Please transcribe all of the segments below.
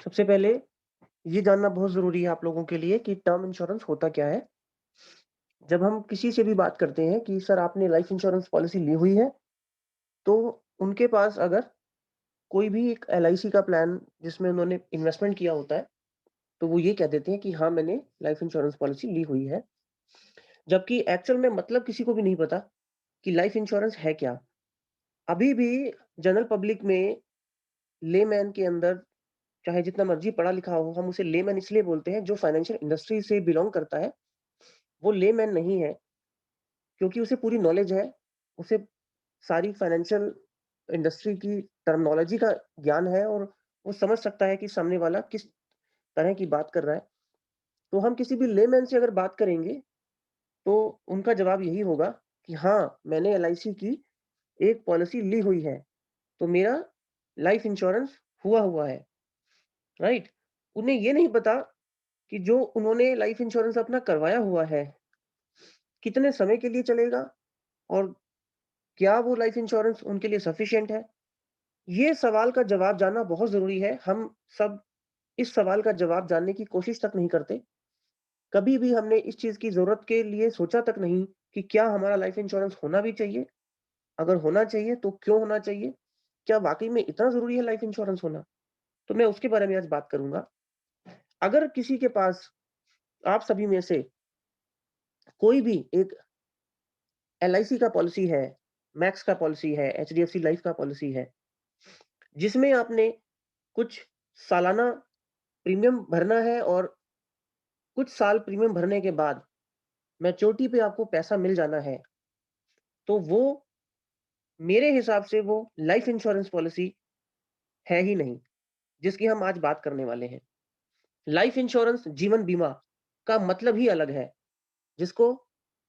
सबसे पहले ये जानना बहुत ज़रूरी है आप लोगों के लिए कि टर्म इंश्योरेंस होता क्या है? जब हम किसी से भी बात करते हैं कि सर आपने लाइफ इंश्योरेंस पॉलिसी ली हुई है, तो उनके पास अगर कोई भी एक एलआईसी का प्लान जिसमें उन्होंने इन्वेस्टमेंट किया होता है, तो वो ये कह देते हैं कि हाँ, मैंने लाइफ इंश्योरेंस पॉलिसी ली हुई है। जबकि एक्चुअल में मतलब किसी को भी नहीं पता कि लाइफ इंश्योरेंस है क्या? अभी भी जनरल पब्लिक में लेमैन के अंदर चाहे जितना मर्ज़ी पढ़ा लिखा हो, हम उसे लेमैन इसलिए बोलते हैं जो फाइनेंशियल इंडस्ट्री से बिलॉन्ग करता है, वो लेमैन नहीं है क्योंकि उसे पूरी नॉलेज है, उसे सारी फाइनेंशियल इंडस्ट्री की टर्मिनोलॉजी का ज्ञान है और वो समझ सकता है कि सामने वाला किस तरह की बात कर रहा है। तो हम किसी भी लेमैन से अगर बात करेंगे, तो उनका जवाब यही होगा कि हाँ, मैंने एलआईसी की एक पॉलिसी ली हुई है, तो मेरा लाइफ इंश्योरेंस हुआ हुआ है, राइट? उन्हें ये नहीं पता कि जो उन्होंने लाइफ इंश्योरेंस अपना करवाया हुआ है, कितने समय के लिए चलेगा और क्या वो लाइफ इंश्योरेंस उनके लिए सफिशिएंट है? ये सवाल का जवाब जानना बहुत ज़रूरी है। हम सब इस सवाल का जवाब जानने की कोशिश तक नहीं करते। कभी भी हमने इस चीज़ की ज़रूरत के लिए सोचा तक नहीं कि क्या हमारा लाइफ इंश्योरेंस होना भी चाहिए? अगर होना चाहिए तो क्यों होना चाहिए? क्या वाक़ई में इतना ज़रूरी है लाइफ इंश्योरेंस होना? तो मैं उसके बारे में आज बात करूँगा। अगर किसी के पास आप सभी में से कोई भी एक एलआईसी का पॉलिसी है, मैक्स का पॉलिसी है, एचडीएफसी लाइफ का पॉलिसी है, जिसमें आपने कुछ सालाना प्रीमियम भरना है और कुछ साल प्रीमियम भरने के बाद मैच्योरिटी पे आपको पैसा मिल जाना है, तो वो मेरे हिसाब से वो लाइफ इंश्योरेंस पॉलिसी है ही नहीं, जिसकी हम आज बात करने वाले हैं। लाइफ इंश्योरेंस जीवन बीमा का मतलब ही अलग है, जिसको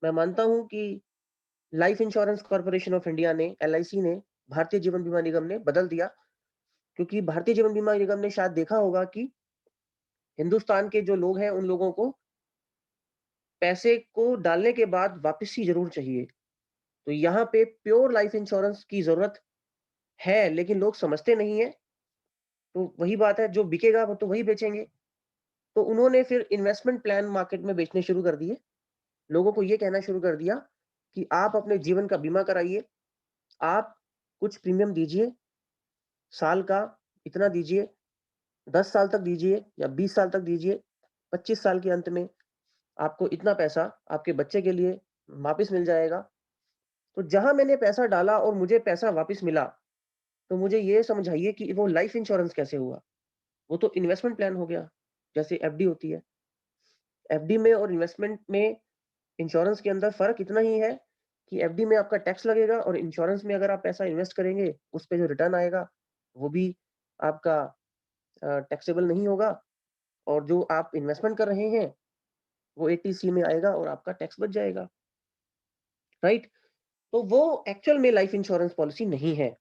मैं मानता हूँ कि life insurance corporation of India ने, एलआईसी ने, भारतीय जीवन बीमा निगम ने बदल दिया क्योंकि भारतीय जीवन बीमा निगम ने शायद देखा होगा कि हिंदुस्तान के जो लोग हैं, उन लोगों को पैसे को डालने के बाद वापसी ज़रूर चाहिए। तो यहाँ पे प्योर लाइफ इंश्योरेंस की ज़रूरत है, लेकिन लोग समझते नहीं हैं। तो वही बात है, जो बिकेगा वो तो वही बेचेंगे। तो उन्होंने फिर इन्वेस्टमेंट प्लान मार्केट में बेचने शुरू कर दिए। लोगों को ये कहना शुरू कर दिया कि आप अपने जीवन का बीमा कराइए, आप कुछ प्रीमियम दीजिए, साल का इतना दीजिए, 10 साल तक दीजिए या 20 साल तक दीजिए, 25 साल के अंत में आपको इतना पैसा आपके बच्चे के लिए वापस मिल जाएगा। तो जहाँ मैंने पैसा डाला और मुझे पैसा वापस मिला, तो मुझे ये समझाइए कि वो लाइफ इंश्योरेंस कैसे हुआ? वो तो इन्वेस्टमेंट प्लान हो गया, जैसे एफडी होती है। एफडी में और इन्वेस्टमेंट में इंश्योरेंस के अंदर फ़र्क इतना ही है कि एफडी में आपका टैक्स लगेगा और इंश्योरेंस में अगर आप पैसा इन्वेस्ट करेंगे, उस पे जो रिटर्न आएगा, वो भी आपका टैक्सेबल नहीं होगा और जो आप इन्वेस्टमेंट कर रहे हैं, वो 80C में आएगा और आपका टैक्स बच जाएगा, राइट? तो वो एक्चुअल में लाइफ इंश्योरेंस पॉलिसी नहीं है।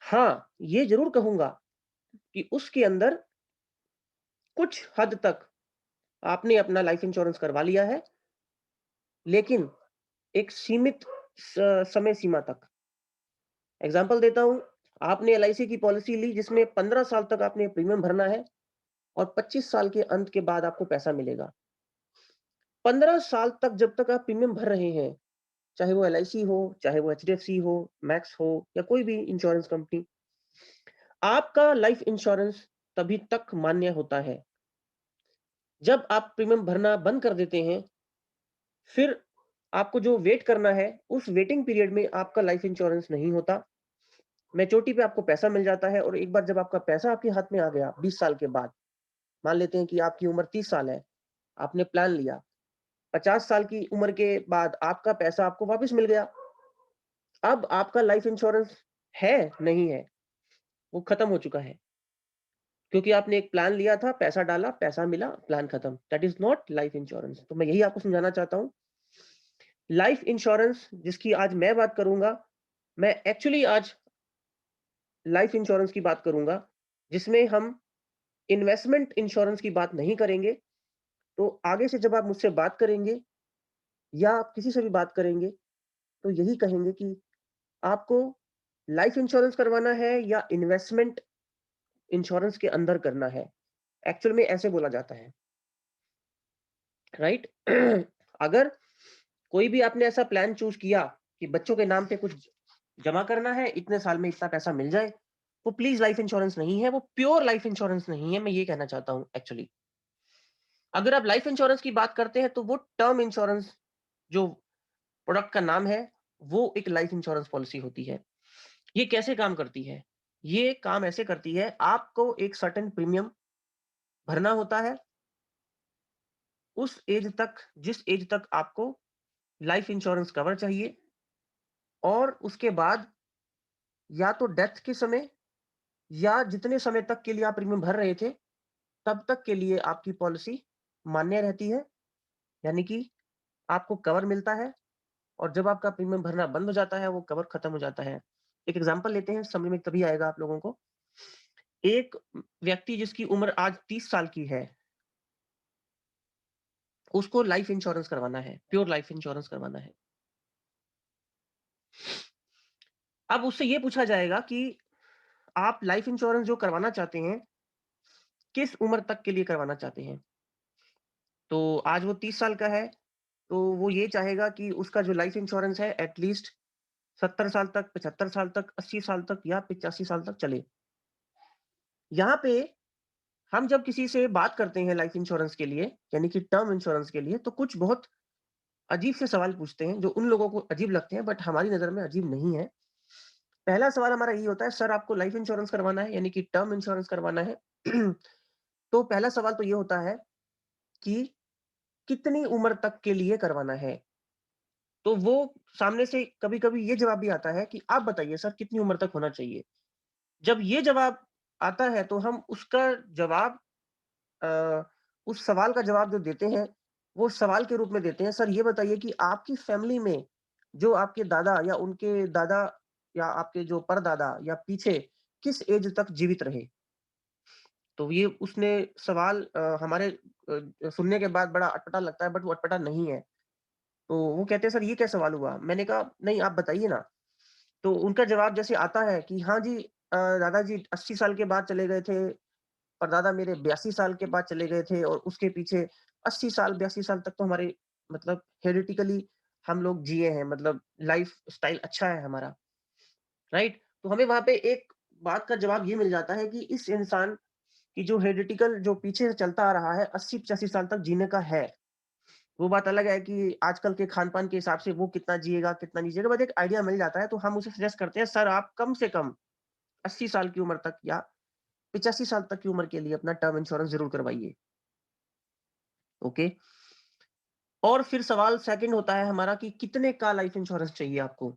हाँ, ये ज़रूर कहूँगा कि उसके अंदर कुछ हद तक आपने अपना लाइफ इंश्योरेंस करवा लिया है, लेकिन एक सीमित समय सीमा तक। एग्ज़ाम्पल देता हूँ, आपने एलआईसी की पॉलिसी ली जिसमें 15 साल तक आपने प्रीमियम भरना है और 25 साल के अंत के बाद आपको पैसा मिलेगा। 15 साल तक जब तक आप प्रीमियम भर रहे हैं, चाहे वो एलआईसी हो, चाहे वो एचडीएफसी हो, मैक्स हो या कोई भी इंश्योरेंस कंपनी, आपका लाइफ इंश्योरेंस तभी तक मान्य होता है। जब आप प्रीमियम भरना बंद कर देते हैं, फिर आपको जो वेट करना है, उस वेटिंग पीरियड में आपका लाइफ इंश्योरेंस नहीं होता। मैच्योरिटी पे आपको पैसा मिल जाता है और एक बार जब आपका पैसा आपके हाथ में आ गया 20 साल के बाद, मान लेते हैं कि आपकी उम्र 30 साल है, आपने प्लान लिया, 50 साल की उम्र के बाद आपका पैसा आपको वापस मिल गया। अब आपका लाइफ इंश्योरेंस है, नहीं है, वो खत्म हो चुका है। क्योंकि आपने एक प्लान लिया था, पैसा डाला, पैसा मिला, प्लान खत्म। That is not life insurance. तो मैं यही आपको समझाना चाहता हूँ। लाइफ इंश्योरेंस जिसकी आज मैं बात करूँगा, मैं एक्चुअली आज लाइफ इंश्योरेंस की बात करूँगा, जिसमें हम इन्वेस्टमेंट इंश्योरेंस की बात नहीं करेंगे। तो आगे से जब आप मुझसे बात करेंगे या आप किसी से भी बात करेंगे, तो यही कहेंगे कि आपको लाइफ इंश्योरेंस करवाना है या इन्वेस्टमेंट इंश्योरेंस के अंदर करना है। एक्चुअल में ऐसे बोला जाता है, राइट? अगर कोई भी आपने ऐसा प्लान चूज़ किया कि बच्चों के नाम पे कुछ जमा करना है, इतने साल में इतना पैसा मिल जाए, वो प्लीज़ लाइफ इंश्योरेंस नहीं है, वो प्योर लाइफ इंश्योरेंस नहीं है, मैं ये कहना चाहता हूँ एक्चुअली। अगर आप लाइफ इंश्योरेंस की बात करते हैं, तो वो टर्म इंश्योरेंस जो प्रोडक्ट का नाम है, वो एक लाइफ इंश्योरेंस पॉलिसी होती है। ये कैसे काम करती है? ये काम ऐसे करती है, आपको एक सर्टेन प्रीमियम भरना होता है, उस एज तक जिस एज तक आपको लाइफ इंश्योरेंस कवर चाहिए और उसके बाद या तो डेथ के समय या जितने समय तक के लिए आप प्रीमियम भर रहे थे, तब तक के लिए आपकी पॉलिसी मान्य रहती है, यानी कि आपको कवर मिलता है और जब आपका प्रीमियम भरना बंद हो जाता है, वो कवर खत्म हो जाता है। एक एग्ज़ाम्पल लेते हैं, समझ में तभी आएगा आप लोगों को। एक व्यक्ति जिसकी उम्र आज 30 साल की है, उसको लाइफ इंश्योरेंस करवाना है, प्योर लाइफ इंश्योरेंस करवाना है। अब उससे ये पूछा जाएगा कि आप लाइफ इंश्योरेंस जो करवाना चाहते हैं, किस उम्र तक के लिए करवाना चाहते हैं? तो आज वो 30 साल का है, तो वो ये चाहेगा कि उसका जो लाइफ इंश्योरेंस है एट लीस्ट 70 साल तक, 75 साल तक, 80 साल तक या 85 साल तक चले। यहाँ पे हम जब किसी से बात करते हैं लाइफ इंश्योरेंस के लिए, यानी कि टर्म इंश्योरेंस के लिए, तो कुछ बहुत अजीब से सवाल पूछते हैं, जो उन लोगों को अजीब लगते हैं, बट हमारी नज़र में अजीब नहीं है। पहला सवाल हमारा ये होता है, सर आपको लाइफ इंश्योरेंस करवाना है, यानी कि टर्म इंश्योरेंस करवाना है। तो पहला सवाल तो ये होता है कि कितनी उम्र तक के लिए करवाना है? तो वो सामने से कभी-कभी ये जवाब भी आता है कि आप बताइए सर कितनी उम्र तक होना चाहिए? जब ये जवाब आता है तो हम उसका जवाब अ, उस सवाल का जवाब जो देते हैं, वो सवाल के रूप में देते हैं, सर ये बताइए कि आपकी फैमिली में जो आपके दादा या उनके दादा या आपके जो परदादा या पीछे किस एज तक जीवित रहे? तो ये उसने सवाल हमारे सुनने के बाद बड़ा अटपटा लगता है, बट वो अटपटा नहीं है। तो वो कहते हैं सर ये क्या सवाल हुआ? मैंने कहा नहीं आप बताइए ना। तो उनका जवाब जैसे आता है कि हाँ जी दादाजी 80 साल के बाद चले गए थे, परदादा मेरे 82 साल के बाद चले गए थे और उसके पीछे 80 साल 82 साल तक तो हमारे मतलब हेरिडिटिकली हम लोग जिए हैं, मतलब लाइफ स्टाइल अच्छा है हमारा, राइट? तो हमें वहाँ पे एक बात का जवाब ये मिल जाता है कि इस इंसान की जो हेरिडिटिकल जो पीछे से चलता आ रहा है 80-85 साल तक जीने का है। वो बात अलग है कि आजकल के खान-पान के हिसाब से वो कितना जिएगा, कितना नहीं जिएगा, बट एक आइडिया मिल जाता है, तो हम उसे सजेस्ट करते हैं, सर आप कम से कम 80 साल की उम्र तक या 85 साल तक की उम्र के लिए अपना टर्म इंश्योरेंस ज़रूर करवाइए, ओके? और फिर सवाल सेकंड होता है हमारा कि कितने का लाइफ इंश्योरेंस चाहिए आपको?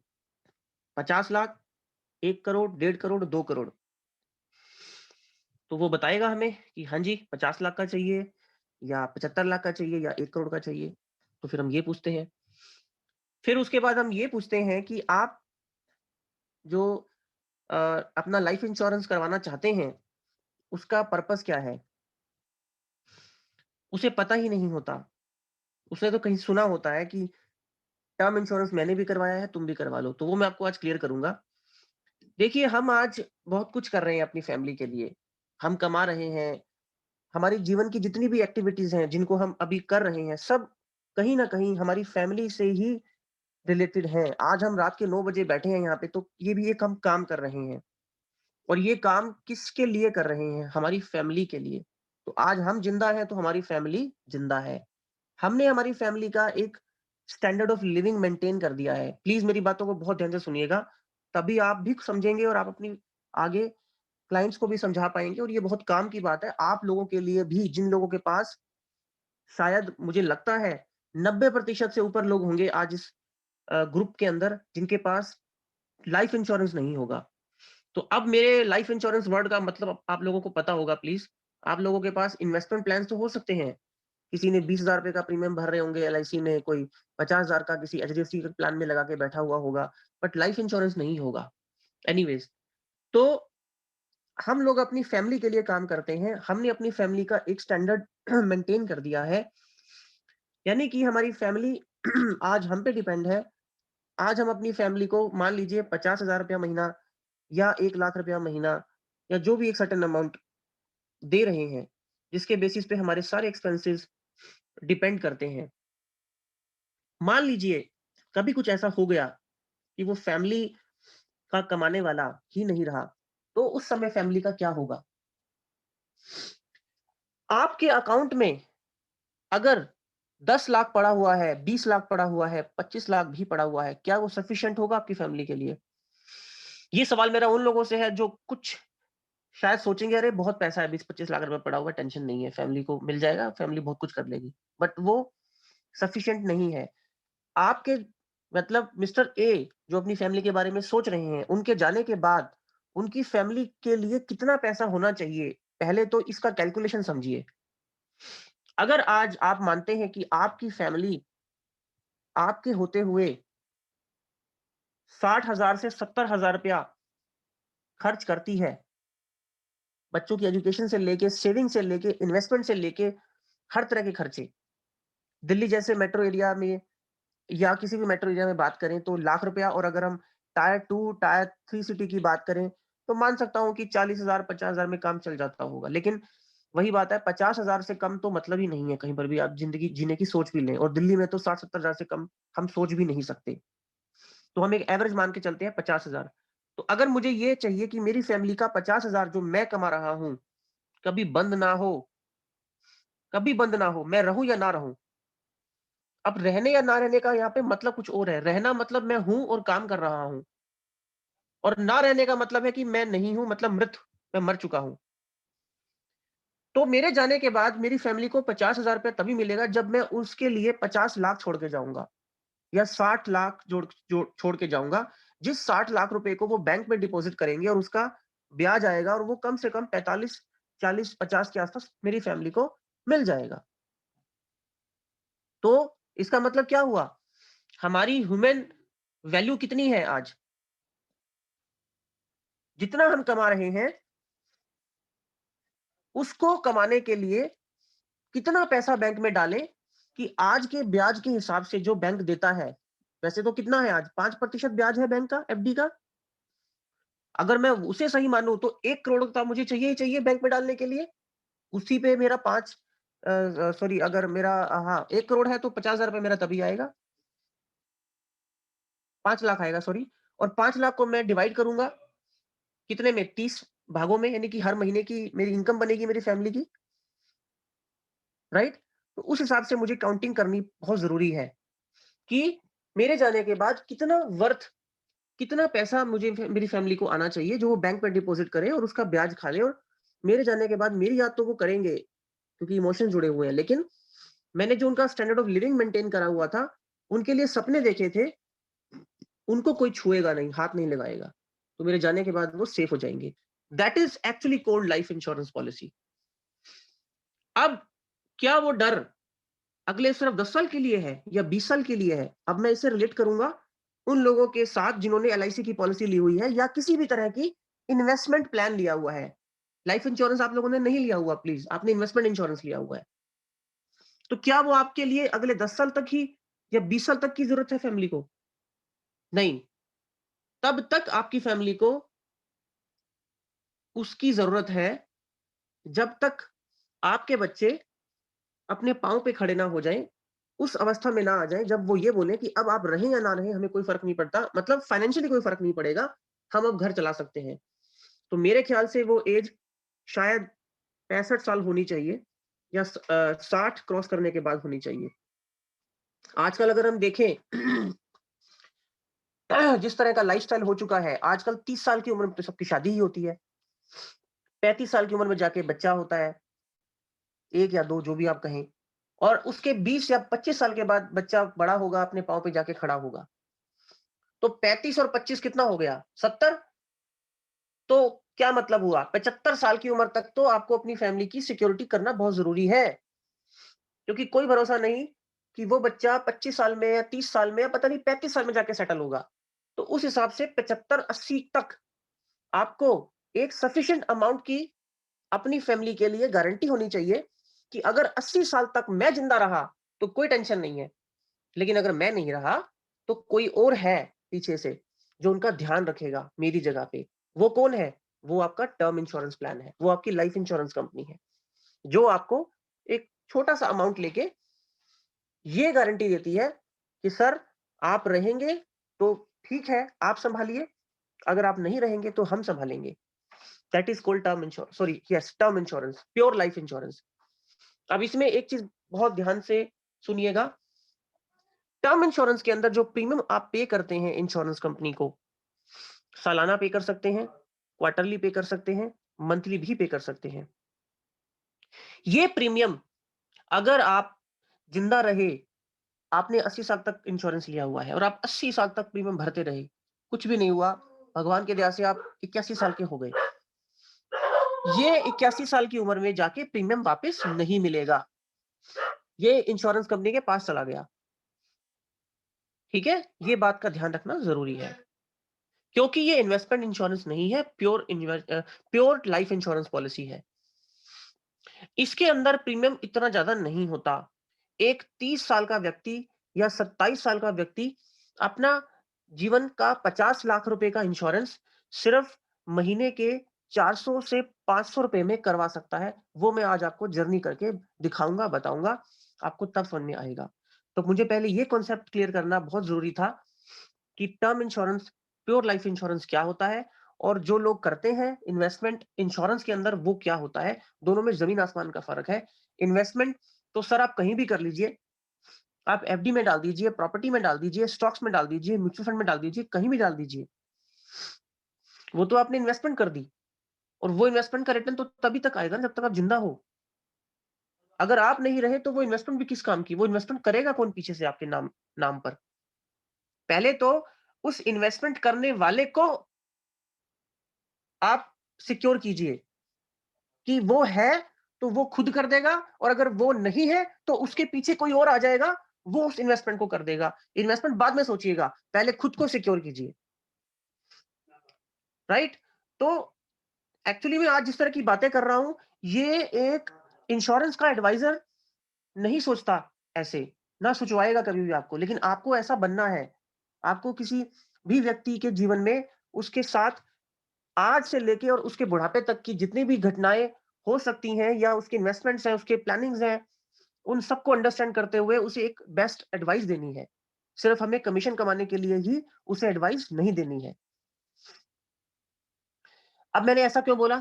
50 लाख, 1 करोड़, 1.5 करोड़, 2 करोड़? तो वो बताएगा हमें कि हाँ जी, 50 लाख का चाहिए या 75 लाख का चाहिए या 1 करोड़ का चाहिए। तो फिर हम ये पूछते हैं। फिर उसके बाद हम ये पूछते हैं कि आप जो अ, अपना लाइफ इंश्योरेंस करवाना चाहते हैं, उसका पर्पस क्या है? उसे पता ही नहीं होता। उसने तो कहीं सुना होता है कि टर्म इंश्योरेंस मैंने भी करवाया है, तुम भी करवा लो। तो वो मैं आपको आज क्लियर करूँगा। देखिए, हम आज बहुत कुछ कर रहे हैं अपनी फैमिली के लिए। हम कमा रहे हैं, हमारी जीवन की जितनी भी एक्टिविटीज़ हैं, जिनको हम अभी कर रहे हैं, सब कहीं न कहीं हमारी फैमिली से ही रिलेटेड हैं। आज हम रात के 9 बजे बैठे हैं यहाँ पे, तो ये भी एक हम काम कर रहे हैं। और ये काम किसके लिए कर रहे हैं? हमारी फैमिली के लिए। तो आज हम ज़िंदा हैं, तो हमारी फैमिली ज़िंदा है। हमने हमारी फैमिली का एक स्टैंडर्ड ऑफ लिविंग मेंटेन कर दिया है। प्लीज़ मेरी बातों को बहुत ध्यान से सुनिएगा, तभी आप भी समझेंगे और आप अपनी आगे क्लाइंट्स को भी समझा पाएँगे और ये बहुत काम की बात है। आप लोगों के लिए भी जिन लोगों के पास शायद मुझे लगता है 90% से ऊपर लोग होंगे आज इस ग्रुप के अंदर जिनके पास लाइफ इंश्योरेंस नहीं होगा। तो अब मेरे लाइफ इंश्योरेंस वर्ड का मतलब आप लोगों को पता होगा प्लीज़। आप लोगों के पास इन्वेस्टमेंट प्लान्स तो हो सकते हैं। किसी ने ₹20,000 का प्रीमियम भर रहे होंगे एलआईसी में, कोई 50,000 का किसी एचडीएफसी के प्लान में लगा के बैठा हुआ होगा, बट लाइफ इंश्योरेंस नहीं होगा। एनीवेज़, तो हम लोग अपनी फैमिली के लिए काम करते हैं। हमने अपनी फैमिली का एक स्टैंडर्ड मेंटेन कर दिया है, यानी कि हमारी फैमिली आज हम पे डिपेंड है। आज हम अपनी फैमिली को मान लीजिए ₹50,000 महीना या ₹1,00,000 महीना या जो भी एक सर्टेन अमाउंट दे रहे हैं, जिसके बेसिस पे हमारे सारे एक्सपेंसेस डिपेंड करते हैं। मान लीजिए कभी कुछ ऐसा हो गया कि वो फैमिली का कमाने वाला ही नहीं रहा, तो उस समय फैमिली का क्या होगा? आपके अकाउंट में अगर 10 लाख पड़ा हुआ है, 20 लाख पड़ा हुआ है, 25 लाख भी पड़ा हुआ है, क्या वो सफिशिएंट होगा आपकी फैमिली के लिए? ये सवाल मेरा उन लोगों से है जो कुछ शायद सोचेंगे, अरे बहुत पैसा है, 20-25 लाख रुपए पड़ा हुआ है, टेंशन नहीं है, फैमिली को मिल जाएगा, फैमिली बहुत कुछ कर लेगी। बट वो सफिशिएंट नहीं है। आपके मतलब मिस्टर ए जो अपनी फैमिली के बारे में सोच रहे हैं, उनके जाने के बाद उनकी फैमिली के लिए कितना पैसा होना चाहिए? पहले तो इसका कैलकुलेशन समझिए। अगर आज आप मानते हैं कि आपकी फैमिली आपके होते हुए 60,000 से 70,000 रुपया खर्च करती है, बच्चों की एजुकेशन से लेके, सेविंग से लेके, इन्वेस्टमेंट से लेके, हर तरह के खर्चे। दिल्ली जैसे मेट्रो एरिया में या किसी भी मेट्रो एरिया में बात करें तो लाख रुपया, और अगर हम टायर 2, टायर 3 सिटी की बात करें, तो मान सकता हूँ कि 40,000, 50,000 में काम चल जाता होगा। लेकिन वही बात है, 50,000 से कम तो मतलब ही नहीं है कहीं पर भी आप ज़िंदगी जीने की सोच भी लें, और दिल्ली में तो 60-70,000 से कम हम सोच भी नहीं सकते। तो हम एक एवरेज मान के चलते हैं 50,000। तो अगर मुझे ये चाहिए कि मेरी फैमिली का 50,000 जो मैं कमा रहा हूँ, कभी बंद ना हो, कभी बंद ना हो, मैं रहूँ या ना रहूँ। अब रहने या ना रहने का यहाँ पे मतलब कुछ और है। रहना मतलब मैं हूँ और काम कर रहा हूँ, और ना रहने का मतलब है कि मैं नहीं हूँ, मतलब मृत, मैं मर चुका हूँ। तो मेरे जाने के बाद मेरी फैमिली को 50,000 रुपया तभी मिलेगा जब मैं उसके लिए 50 लाख छोड़ के जाऊँगा, या 60 लाख छोड़ के जाऊँगा। जिस 60 लाख रुपए को वो बैंक में डिपॉज़िट करेंगे और उसका ब्याज आएगा, और वो कम से कम 45, 40, 50 के आस-पास मेरी फैमिली को मिल जाएगा। तो इसका मतलब क्या हुआ? हमारी ह्यूमन वैल्यू कितनी है आज? जितना हम कमा रहे हैं, उसको कमाने के लिए कितना पैसा बैंक में डालें कि आज के ब्याज के हिसाब से जो बैंक देता है, वैसे तो कितना है आज? 5% ब्याज है बैंक का, एफडी का। अगर मैं उसे सही मानूँ तो 1 करोड़ का मुझे चाहिए ही चाहिए बैंक में डालने के लिए। उसी पे मेरा 5 सॉरी, अगर मेरा हाँ, 1 करोड़ है तो 50,000 रुपए मेरा तभी आएगा। 5 लाख आएगा, सॉरी। और 5 लाख को मैं डिवाइड करूँगा कितने में? 30 भागों में, यानी कि हर महीने की मेरी इनकम बनेगी मेरी फैमिली की, राइट? तो उस हिसाब से मुझे काउंटिंग करनी बहुत ज़रूरी है कि मेरे जाने के बाद कितना पैसा मुझे मेरी फैमिली को आना चाहिए, जो वो बैंक में डिपॉज़िट करें और उसका ब्याज खा लें, और मेरे जाने के बाद मेरी याद तो वो करेंगे, क्योंकि इमोशंस जुड़े हुए हैं। लेकिन मैंने जो उनका स्टैंडर्ड ऑफ लिविंग मेंटेन करा हुआ था, उनके लिए सपने देखे थे, उनको कोई छुएगा नहीं, हाथ नहीं लगाएगा। तो मेरे जाने के बाद वो सेफ हो जाएँगे। That is actually called life insurance policy. अब क्या वो डर अगले सिर्फ 10 साल के लिए है या 20 साल के लिए है? अब मैं इसे रिलेट करूँगा उन लोगों के साथ जिन्होंने एलआईसी की पॉलिसी ली हुई है, या किसी भी तरह की इन्वेस्टमेंट प्लान लिया हुआ है। लाइफ इंश्योरेंस आप लोगों ने नहीं लिया हुआ प्लीज़, आपने इन्वेस्टमेंट इंश्योरेंस लिया हुआ है। तो क्या वो आपके लिए अगले 10 साल तक ही या 20 साल तक की ज़रूरत है फैमिली को? नहीं, तब तक आपकी फैमिली को उसकी ज़रूरत है, जब तक आपके बच्चे अपने पाँव पे खड़े ना हो जाएँ, उस अवस्था में ना आ जाएँ जब वो ये बोलें कि अब आप रहें या ना रहें हमें कोई फ़र्क नहीं पड़ता, मतलब फाइनेंशियली कोई फ़र्क नहीं पड़ेगा, हम अब घर चला सकते हैं। तो मेरे ख़्याल से वो ऐज शायद 65 साल होनी चाहिए, या 60 क्रॉस करने के बाद होनी चाहिए। आजकल अगर हम देखें जिस तरह का लाइफ़स्टाइल हो चुका है, आजकल 30 साल की उम्र में तो सबकी शादी ही होती है। 35 साल की उम्र में जाके बच्चा होता है, 1 या 2 जो भी आप कहें। और उसके 20 या 25 साल के बाद बच्चा बड़ा होगा, अपने पाँव पे जाके खड़ा होगा। तो 35 और 25 कितना हो गया? 70। तो क्या मतलब हुआ? 75 साल की उम्र तक तो आपको अपनी फैमिली की सिक्योरिटी करना बहुत ज़रूरी है। क्योंकि कोई भरोसा नहीं कि वो बच्चा 25 साल में या 30 साल में या पता नहीं 35 साल में जाके सेटल होगा। तो उस हिसाब से 75-80 तक आपको एक सफिशिएंट अमाउंट की अपनी फैमिली के लिए गारंटी होनी चाहिए कि अगर 80 साल तक मैं ज़िंदा रहा, तो कोई टेंशन नहीं है। लेकिन अगर मैं नहीं रहा, तो कोई और है पीछे से, जो उनका ध्यान रखेगा मेरी जगह पे। वो कौन है? वो आपका टर्म इंश्योरेंस प्लान है, वो आपकी लाइफ इंश्योरेंस कंपनी है, जो आपको एक छोटा सा अमाउंट लेके ये गारंटी देती है कि सर आप रहेंगे तो ठीक है, आप संभालिए, अगर आप नहीं रहेंगे तो हम संभालेंगे। That is called term insurance, sorry yes, term insurance, pure life insurance. अब इसमें एक चीज बहुत ध्यान से सुनिएगा, टर्म इंश्योरेंस के अंदर जो प्रीमियम आप पे करते हैं इंश्योरेंस कंपनी को, सालाना पे कर सकते हैं, क्वार्टरली पे कर सकते हैं, मंथली भी पे कर सकते हैं। ये प्रीमियम अगर आप जिंदा रहे, आपने 80 साल तक इंश्योरेंस लिया हुआ है और आप 80 साल तक प्रीमियम भरते रहे, कुछ भी नहीं हुआ, भगवान की दया से आप 81 साल के हो गए, ये 81 साल की उम्र में जाके प्रीमियम वापस नहीं मिलेगा, ये इंश्योरेंस कंपनी के पास चला गया। ठीक है, ये बात का ध्यान रखना जरूरी है, क्योंकि ये इन्वेस्टमेंट इंश्योरेंस नहीं है, प्योर लाइफ इंश्योरेंस पॉलिसी है। इसके अंदर प्रीमियम इतना ज्यादा नहीं होता। एक 30 साल का व्यक्ति या 27 साल का व्यक्ति अपना जीवन का 50 लाख रुपए का इंश्योरेंस सिर्फ महीने के 400 से 500 रुपए में करवा सकता है। वो मैं आज आपको जर्नी करके दिखाऊंगा, बताऊंगा, आपको तब समझ में आएगा। तो मुझे पहले ये कॉन्सेप्ट क्लियर करना बहुत जरूरी था कि term insurance, pure life insurance क्या होता है, और जो लोग करते हैं इन्वेस्टमेंट इंश्योरेंस के अंदर वो क्या होता है। दोनों में जमीन आसमान का फर्क है। इन्वेस्टमेंट तो सर आप कहीं भी कर लीजिए, आप एफडी में डाल दीजिए, प्रॉपर्टी में डाल दीजिए, स्टॉक्स में डाल दीजिए, म्यूचुअल फंड में डाल दीजिए, कहीं भी डाल दीजिए, वो तो आपने इन्वेस्टमेंट कर दी, और वो इन्वेस्टमेंट का रिटर्न तो तभी तक आएगा जब तक आप जिंदा हो। अगर आप नहीं रहे तो वो इन्वेस्टमेंट भी किस काम की, वो इन्वेस्टमेंट करेगा कौन पीछे से आपके नाम नाम पर। पहले तो उस इन्वेस्टमेंट करने वाले को आप सिक्योर कीजिए कि वो है तो वो खुद कर देगा, और अगर वो नहीं है तो उसके पीछे कोई और आ जाएगा, वो उस इन्वेस्टमेंट को कर देगा। इन्वेस्टमेंट बाद में सोचिएगा, पहले खुद को सिक्योर कीजिए। राइट? तो एक्चुअली मैं आज जिस तरह की बातें कर रहा हूं, ये एक इंश्योरेंस का एडवाइजर नहीं सोचता ऐसे, ना सोचवाएगा कभी भी आपको, लेकिन आपको ऐसा बनना है। आपको किसी भी व्यक्ति के जीवन में उसके साथ आज से लेके और उसके बुढ़ापे तक की जितनी भी घटनाएं हो सकती हैं, या उसके इन्वेस्टमेंट्स हैं, उसके प्लानिंग्स हैं, उन सबको अंडरस्टैंड करते हुए उसे एक बेस्ट एडवाइस देनी है। सिर्फ हमें कमीशन कमाने के लिए ही उसे एडवाइस नहीं देनी है। अब मैंने ऐसा क्यों बोला?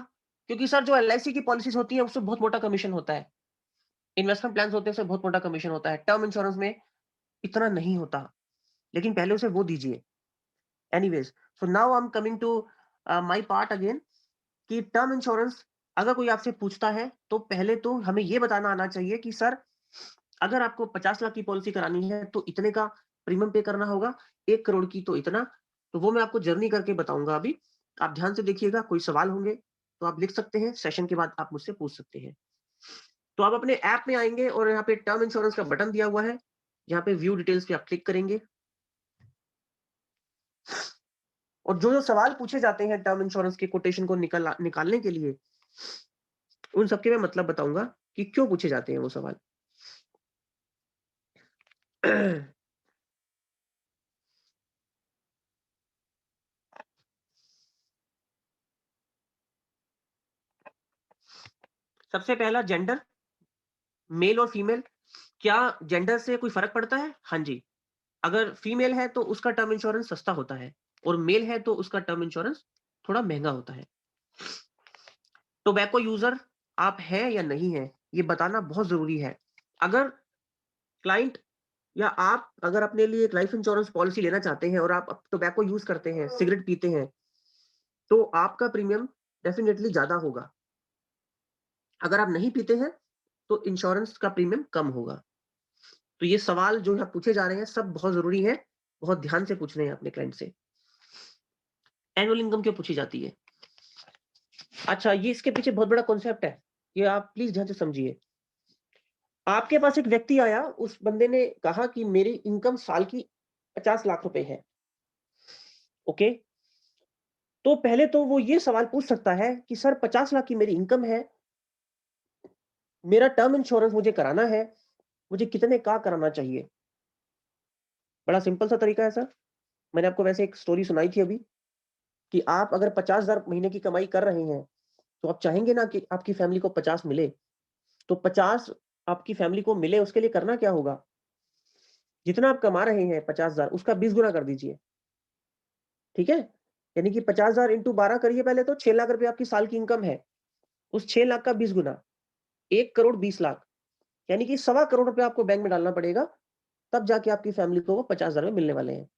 क्योंकि सर जो एलआईसी की पॉलिसीज होती है उसमें बहुत मोटा कमीशन होता है, इन्वेस्टमेंट प्लान होते हैं उसमें बहुत मोटा कमीशन होता है, टर्म इंश्योरेंस में इतना नहीं होता, लेकिन पहले उसे वो दीजिए। Anyways, so now I am coming to my part again, कि टर्म इंश्योरेंस अगर कोई आपसे पूछता है तो पहले तो हमें ये बताना आना चाहिए कि सर अगर आपको 50 लाख की पॉलिसी करानी है तो इतने का प्रीमियम पे करना होगा, 1 करोड़ की तो इतना। तो वो मैं आपको जर्नी करके बताऊंगा अभी। आप ध्यान से देखिएगा, कोई सवाल होंगे तो आप लिख सकते हैं, सेशन के बाद आप मुझसे पूछ सकते हैं। तो आप अपने ऐप में आएंगे और यहाँ पे टर्म इंश्योरेंस का बटन दिया हुआ है, यहाँ पे व्यू डिटेल्स पे आप क्लिक करेंगे, और जो जो सवाल पूछे जाते हैं टर्म इंश्योरेंस के कोटेशन को निकालने के लिए, उन सबके मैं मतलब बताऊंगा कि क्यों पूछे जाते हैं वो सवाल। सबसे पहला, जेंडर, मेल और फीमेल। क्या जेंडर से कोई फर्क पड़ता है? हाँ जी। अगर फीमेल है तो उसका टर्म इंश्योरेंस सस्ता होता है, और मेल है तो उसका टर्म इंश्योरेंस थोड़ा महंगा होता है। टोबैको यूजर आप हैं या नहीं है, ये बताना बहुत जरूरी है। अगर क्लाइंट या आप अगर अपने लिए एक लाइफ इंश्योरेंस पॉलिसी लेना चाहते हैं और आप टोबैको यूज करते हैं, सिगरेट पीते हैं, तो आपका प्रीमियम डेफिनेटली ज्यादा होगा। अगर आप नहीं पीते हैं तो इंश्योरेंस का प्रीमियम कम होगा। तो ये सवाल जो यहाँ पूछे जा रहे हैं सब बहुत जरूरी है, बहुत ध्यान से पूछने हैं अपने क्लाइंट से। एनुअल इनकम क्यों पूछी जाती है? अच्छा, ये इसके पीछे बहुत बड़ा कॉन्सेप्ट है, ये आप प्लीज ध्यान से समझिए। आपके पास एक व्यक्ति आया, उस बंदे ने कहा कि मेरी इनकम साल की 50 लाख रुपए है। ओके, तो पहले तो वो ये सवाल पूछ सकता है कि सर 50 लाख की मेरी इनकम है, मेरा टर्म इंश्योरेंस मुझे कराना है, मुझे कितने का कराना चाहिए? बड़ा सिंपल सा तरीका है सर। मैंने आपको वैसे एक स्टोरी सुनाई थी अभी। कि आप अगर 50,000 महीने की कमाई कर रहे हैं, तो आप चाहेंगे ना कि आपकी फैमिली को 50 मिले? तो 50 आपकी फैमिली को मिले उसके लिए करना क्या होगा? जितना आप कमा रहे हैं 50,000 उसका 20 गुना कर दीजिए, ठीक है? यानी कि 50,000 इंटू 12 करिए पहले तो 6 लाख रुपए आपकी साल की इनकम है। उस 6 लाख का 20 गुना, 1 करोड़ 20 लाख, यानी कि सवा करोड़ रुपए आपको बैंक में डालना पड़ेगा, तब जाके आपकी फैमिली को वो 50,000 में मिलने वाले हैं।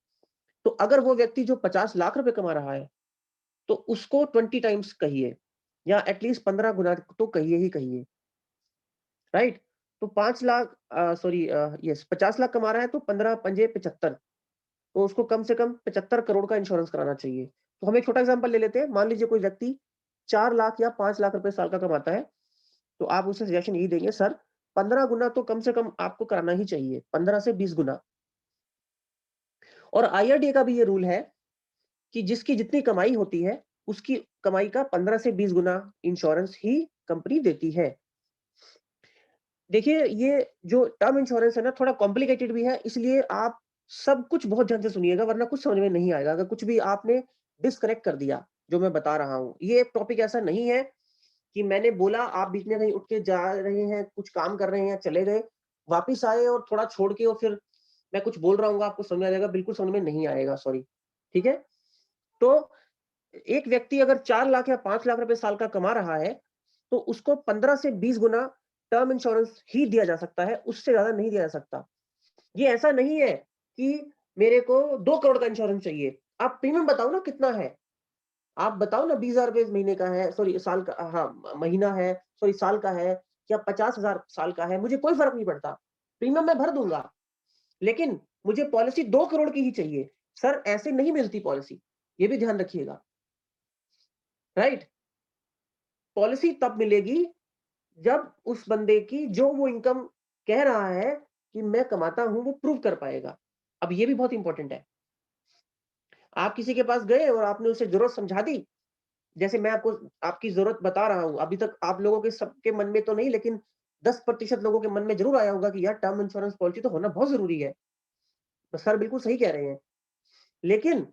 तो अगर वो व्यक्ति जो 50 लाख रुपए कमा रहा है, तो उसको 20 टाइम्स कहिए या एट लीस्ट 15 गुना तो कहिए ही कहिए, राइट? तो 5 लाख सॉरी यस 50 लाख कमा रहा है तो 15 पंजे 75, तो उसको कम से कम 75 करोड़ का इंश्योरेंस कराना चाहिए। तो हम एक छोटा एग्जांपल ले लेते हैं। मान लीजिए कोई व्यक्ति 4 लाख या 5 लाख रुपए साल का कमाता है, तो आप उसे सजेशन यही देंगे सर 15 गुना तो कम से कम आपको कराना ही चाहिए, 15 से 20 गुना। और आईआरडीए का भी ये रूल है कि जिसकी जितनी कमाई होती है, उसकी कमाई का 15 से 20 गुना इंश्योरेंस ही कंपनी देती है। देखिए, ये जो टर्म इंश्योरेंस है ना, थोड़ा कॉम्प्लिकेटेड भी है, इसलिए आप सब कुछ बहुत ध्यान से सुनिएगा, वरना कुछ समझ में नहीं आएगा। अगर कुछ भी आपने डिसकरेक्ट कर दिया, जो मैं बता रहा हूँ। ये टॉपिक ऐसा नहीं है कि मैंने बोला, आप बीच में कहीं उठ के जा रहे हैं, कुछ काम कर रहे हैं, चले गए, वापिस आए और थोड़ा छोड़ के और फिर मैं कुछ बोल रहा हूँ, आपको समझ में आ जाएगा, बिल्कुल समझ में नहीं आएगा, सॉरी। ठीक है? तो एक व्यक्ति अगर 4 लाख या 5 लाख रुपए साल का कमा रहा है, तो उसको 15 से 20 गुना टर्म इंश्योरेंस ही दिया जा सकता है, उससे ज़्यादा नहीं दिया जा सकता। ये ऐसा नहीं है कि मेरे को 2 करोड़ का इंश्योरेंस चाहिए। आप प्रीमियम बताओ ना कितना है? आप बताओ ना 20,000 रुपए महीने का है, सॉरी साल का हाँ, महीना है, सॉरी साल का है या 50,000 साल का है, मुझे कोई फ़र्क नहीं पड़ता। प्रीमियम मैं भर दूँगा, लेकिन मुझे पॉलिसी 2 करोड़ की ही चाहिए। सर ऐसे नहीं मिलती पॉलिसी, ये भी ध्यान रखिएगा, राइट? पॉलिसी तब मिलेगी जब उस बंदे की जो वो इनकम कह रहा है कि मैं कमाता हूं वो प्रूव कर पाएगा। अब ये भी बहुत इंपॉर्टेंट है। आप किसी के पास गए और आपने उसे जरूरत समझा दी, जैसे मैं आपको आपकी जरूरत बता रहा हूं, अभी तक आप लोगों के सबके मन में तो नहीं, लेकिन 10% लोगों के मन में जरूर आया होगा कि यार टर्म इंश्योरेंस पॉलिसी तो होना बहुत जरूरी है। तो सर बिल्कुल सही कह रहे हैं, लेकिन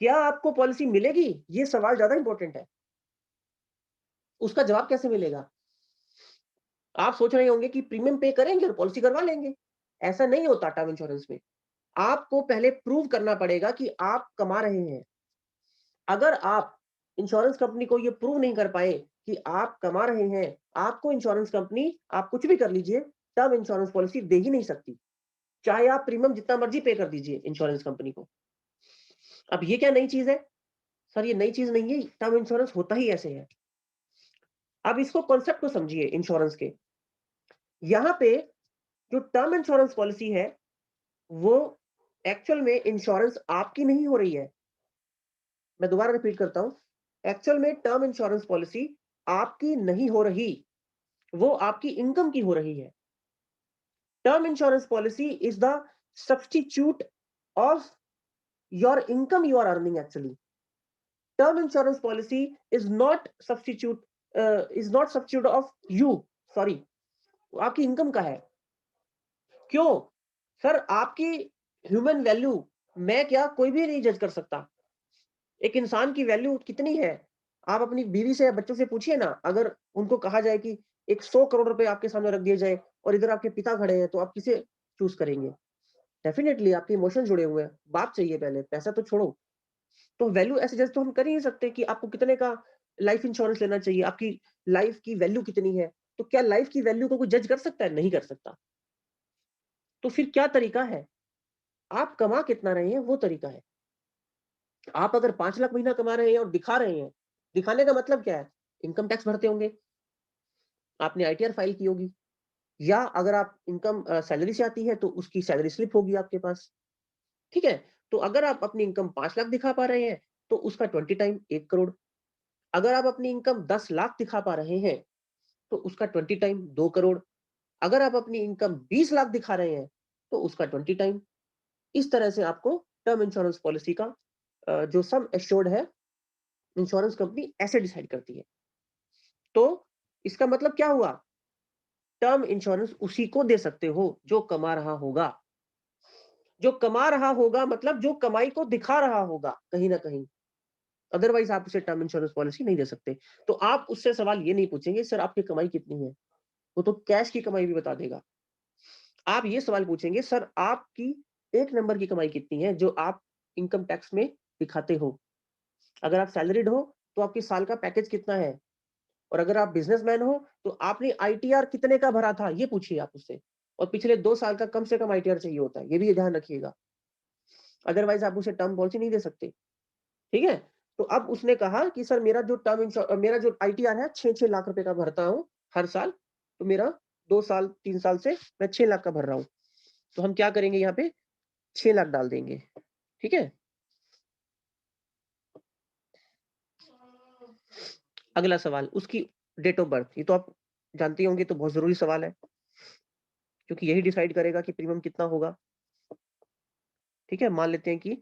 क्या आपको पॉलिसी मिलेगी, ये सवाल ज्यादा इंपॉर्टेंट है। उसका जवाब कैसे मिलेगा? आप सोच रहे होंगे कि प्रीमियम पे करेंगे और पॉलिसी करवा लेंगे। ऐसा नहीं होता टर्म इंश्योरेंस में। आपको पहले प्रूव करना पड़ेगा कि आप कमा रहे हैं। अगर आप इंश्योरेंस कंपनी को ये प्रूव नहीं कर पाए कि आप कमा रहे हैं, आपको इंश्योरेंस कंपनी आप कुछ भी कर लीजिए, टर्म इंश्योरेंस पॉलिसी दे ही नहीं सकती। चाहे आप प्रीमियम जितना मर्जी पे कर दीजिए इंश्योरेंस कंपनी को। अब ये क्या नई चीज है? सर ये नई चीज नहीं है, टर्म इंश्योरेंस होता ही ऐसे है। अब इसको कॉन्सेप्ट को समझिए इंश्योरेंस के। यहाँ पे जो टर्म इंश्योरेंस पॉलिसी है, वो एक्चुअल में इंश्योरेंस आपकी नहीं हो रही है। मैं दोबारा रिपीट करता हूं, एक्चुअल में टर्म इंश्योरेंस पॉलिसी आपकी नहीं हो रही, वो आपकी इनकम की हो रही है। Term insurance policy is the substitute of your income you are earning actually. Term insurance policy is not substitute of you, sorry, आपकी इनकम का है। क्यों? सर आपकी ह्यूमन वैल्यू मैं क्या कोई भी नहीं जज कर सकता। एक इंसान की वैल्यू कितनी है? आप अपनी बीवी से या बच्चों से पूछिए ना, अगर उनको कहा जाए कि एक 100 करोड़ रुपए आपके सामने रख दिए जाए और इधर आपके पिता खड़े हैं, तो आप किसे चूज़ करेंगे? डेफिनिटली आपके इमोशंस जुड़े हुए हैं, बात चाहिए पहले, पैसा तो छोड़ो। तो वैल्यू ऐसे जज तो हम कर ही नहीं सकते कि आपको कितने का लाइफ इंश्योरेंस लेना चाहिए, आपकी लाइफ की वैल्यू कितनी है? तो क्या लाइफ की वैल्यू को कोई जज कर सकता है? नहीं कर सकता। तो फिर क्या तरीका है? आप कमा कितना रहे हैं, वो तरीका है। आप अगर 5 लाख महीना कमा रहे हैं और दिखा रहे हैं, दिखाने का मतलब क्या है? इनकम टैक्स भरते होंगे, आपने आईटीआर फाइल की होगी, या अगर आप इनकम सैलरी से आती है तो उसकी सैलरी स्लिप होगी आपके पास, ठीक है? तो अगर आप अपनी इनकम 5 लाख दिखा पा रहे हैं, तो उसका 20 टाइम 1 करोड़। अगर आप अपनी इनकम 10 लाख दिखा पा रहे हैं, तो उसका 20 टाइम 2 करोड़। अगर आप अपनी इनकम 20 लाख दिखा रहे हैं, तो उसका 20 टाइम। इस तरह से आपको टर्म इंश्योरेंस पॉलिसी का जो सम एश्योर्ड है, इंश्योरेंस कंपनी ऐसे डिसाइड करती है। तो इसका मतलब क्या हुआ? टर्म इंश्योरेंस उसी को दे सकते हो जो कमा रहा होगा। जो कमा रहा होगा मतलब जो कमाई को दिखा रहा होगा कहीं ना कहीं। अदरवाइज आप उसे टर्म इंश्योरेंस पॉलिसी नहीं दे सकते। तो आप उससे सवाल ये नहीं पूछेंगे, सर आपकी कमाई कितनी है? वो तो कैश की कमाई भी बता देगा। आप ये सवाल पूछेंगे, सर आपकी 1 नंबर की कमाई कितनी है, जो आप इनकम टैक्स में दिखाते हो? अगर आप सैलरीड हो, तो आपके साल का पैकेज कितना है? और अगर आप बिज़नेसमैन हो, तो आपने आईटीआर कितने का भरा था? ये पूछिए आप उससे। और पिछले 2 साल का कम से कम आईटीआर चाहिए होता है, ये भी ध्यान रखिएगा। अदरवाइज़ आप उसे टर्म पॉलिसी नहीं दे सकते, ठीक है? तो अब उसने कहा कि सर मेरा जो आईटीआर है 6-6 लाख रुपए का भरता हूँ हर साल, तो मेरा 2 साल 3 साल से मैं 6 लाख का भर रहा हूँ। तो हम क्या करेंगे यहाँ पे 6 लाख डाल देंगे, ठीक है? अगला सवाल उसकी डेट ऑफ बर्थ, ये तो आप जानते ही होंगे, तो बहुत ज़रूरी सवाल है, क्योंकि यही डिसाइड करेगा कि प्रीमियम कितना होगा, ठीक है? मान लेते हैं कि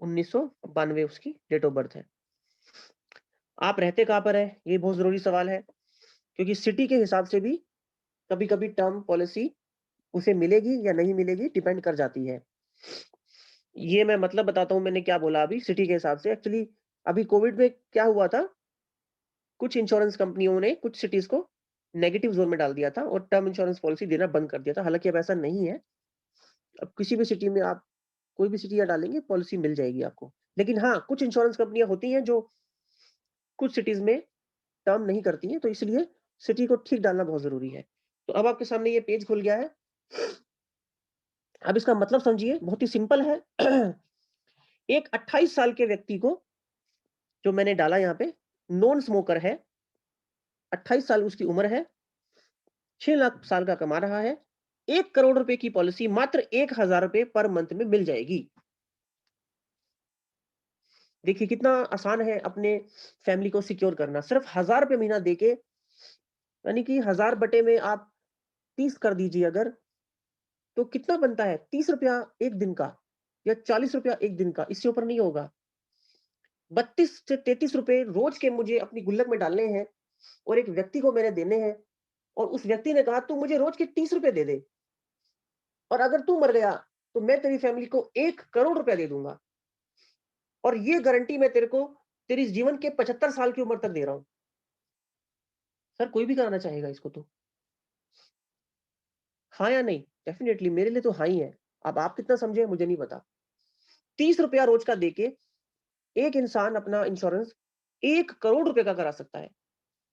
1992 उसकी डेट ऑफ बर्थ है। आप रहते कहाँ पर हैं? ये बहुत ज़रूरी सवाल है, क्योंकि सिटी के हिसाब से भी कभी-कभी टर्म पॉलिसी उसे मिलेगी या नहीं मिलेगी, डिपेंड कर जाती है। ये मैं मतलब बताता हूँ मैंने क्या बोला अभी सिटी के हिसाब से। एक्चुअली अभी कोविड में क्या हुआ था, कुछ इंश्योरेंस कंपनियों ने कुछ सिटीज़ को नेगेटिव ज़ोन में डाल दिया था और टर्म इंश्योरेंस पॉलिसी देना बंद कर दिया था। हालाँकि अब ऐसा नहीं है। अब किसी भी सिटी में आप कोई भी सिटी या डालेंगे, पॉलिसी मिल जाएगी आपको। लेकिन हाँ, कुछ इंश्योरेंस कंपनियाँ होती हैं जो कुछ सिटीज़ में टर्म नहीं करती हैं, तो इसलिए सिटी को ठीक डालना बहुत ज़रूरी है। तो अब आपके सामने ये पेज खुल गया है। अब इसका मतलब समझिए, बहुत ही सिंपल है। एक 28 साल के व्यक्ति को, जो मैंने डाला यहाँ पे, नॉन स्मोकर है, 28 साल उसकी उम्र है, 6 लाख साल का कमा रहा है, 1 करोड़ रुपए की पॉलिसी मात्र 1000 रुपए पर मंथ में मिल जाएगी। देखिए कितना आसान है अपने फैमिली को सिक्योर करना। सिर्फ 1000 रुपए महीना देके, यानी कि 1000 बटे में आप 30 कर दीजिए अगर, तो कितना बनता है? 30 रुपया 1 दिन का या 40 रुपया 1 दिन का, इससे ऊपर नहीं होगा। 32 से 33 रुपए रोज के मुझे अपनी गुल्लक में डालने हैं और एक व्यक्ति को मैंने देने हैं, और उस व्यक्ति ने कहा तू मुझे रोज के 30 रुपए दे दे, और अगर तू मर गया तो मैं तेरी फैमिली को 1 करोड़ रुपया दे दूंगा, और ये गारंटी मैं तेरे को तेरी जीवन के 75 साल की उम्र तक दे रहा हूं। सर कोई भी कराना चाहेगा इसको तो, हाँ या नहीं? डेफिनेटली मेरे लिए तो हाँ ही है। अब आप कितना समझे मुझे नहीं पता। 30 रुपया रोज का देके एक इंसान अपना इंश्योरेंस 1 करोड़ रुपए का करा सकता है।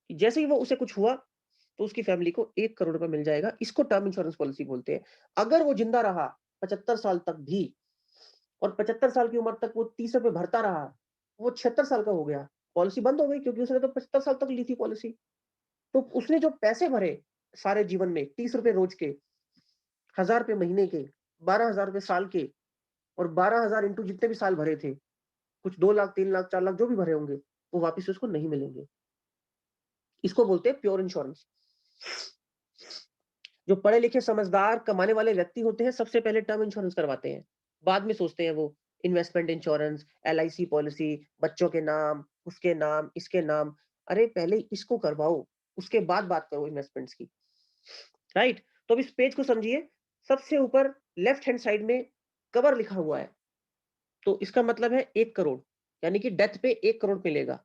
जैसे ही वो उसे कुछ हुआ, तो उसकी फैमिली को 1 करोड़ रुपए मिल जाएगा। इसको टर्म इंश्योरेंस पॉलिसी बोलते हैं। अगर वो जिंदा रहा 75 साल तक भी, और 75 साल की उम्र तक वो 30 रुपए भरता रहा, वो 76 साल का हो गया, पॉलिसी बंद हो गई, क्योंकि उसने तो 75 साल तक ली थी पॉलिसी। तो उसने जो पैसे भरे सारे जीवन में, 30 रुपए रोज के, 1000 रुपए महीने के, 12,000 रुपए साल के, और 12,000 इंटू जितने भी साल भरे थे, कुछ 2 लाख 3 लाख 4 लाख जो भी भरे होंगे, वो वापिस उसको नहीं मिलेंगे। इसको बोलते हैं प्योर इंश्योरेंस। जो पढ़े लिखे समझदार कमाने वाले व्यक्ति होते हैं, सबसे पहले टर्म इंश्योरेंस करवाते हैं। बाद में सोचते हैं वो इन्वेस्टमेंट इंश्योरेंस, एलआईसी पॉलिसी, बच्चों के नाम, उसके नाम, इसके नाम। अरे पहले इसको करवाओ, उसके बाद बात करो इन्वेस्टमेंट्स की, राइट? तो अब इस पेज को समझिए। सबसे ऊपर लेफ्ट हैंड साइड में कवर लिखा हुआ है, तो इसका मतलब है 1 करोड़, यानी कि डेथ पे 1 करोड़ मिलेगा।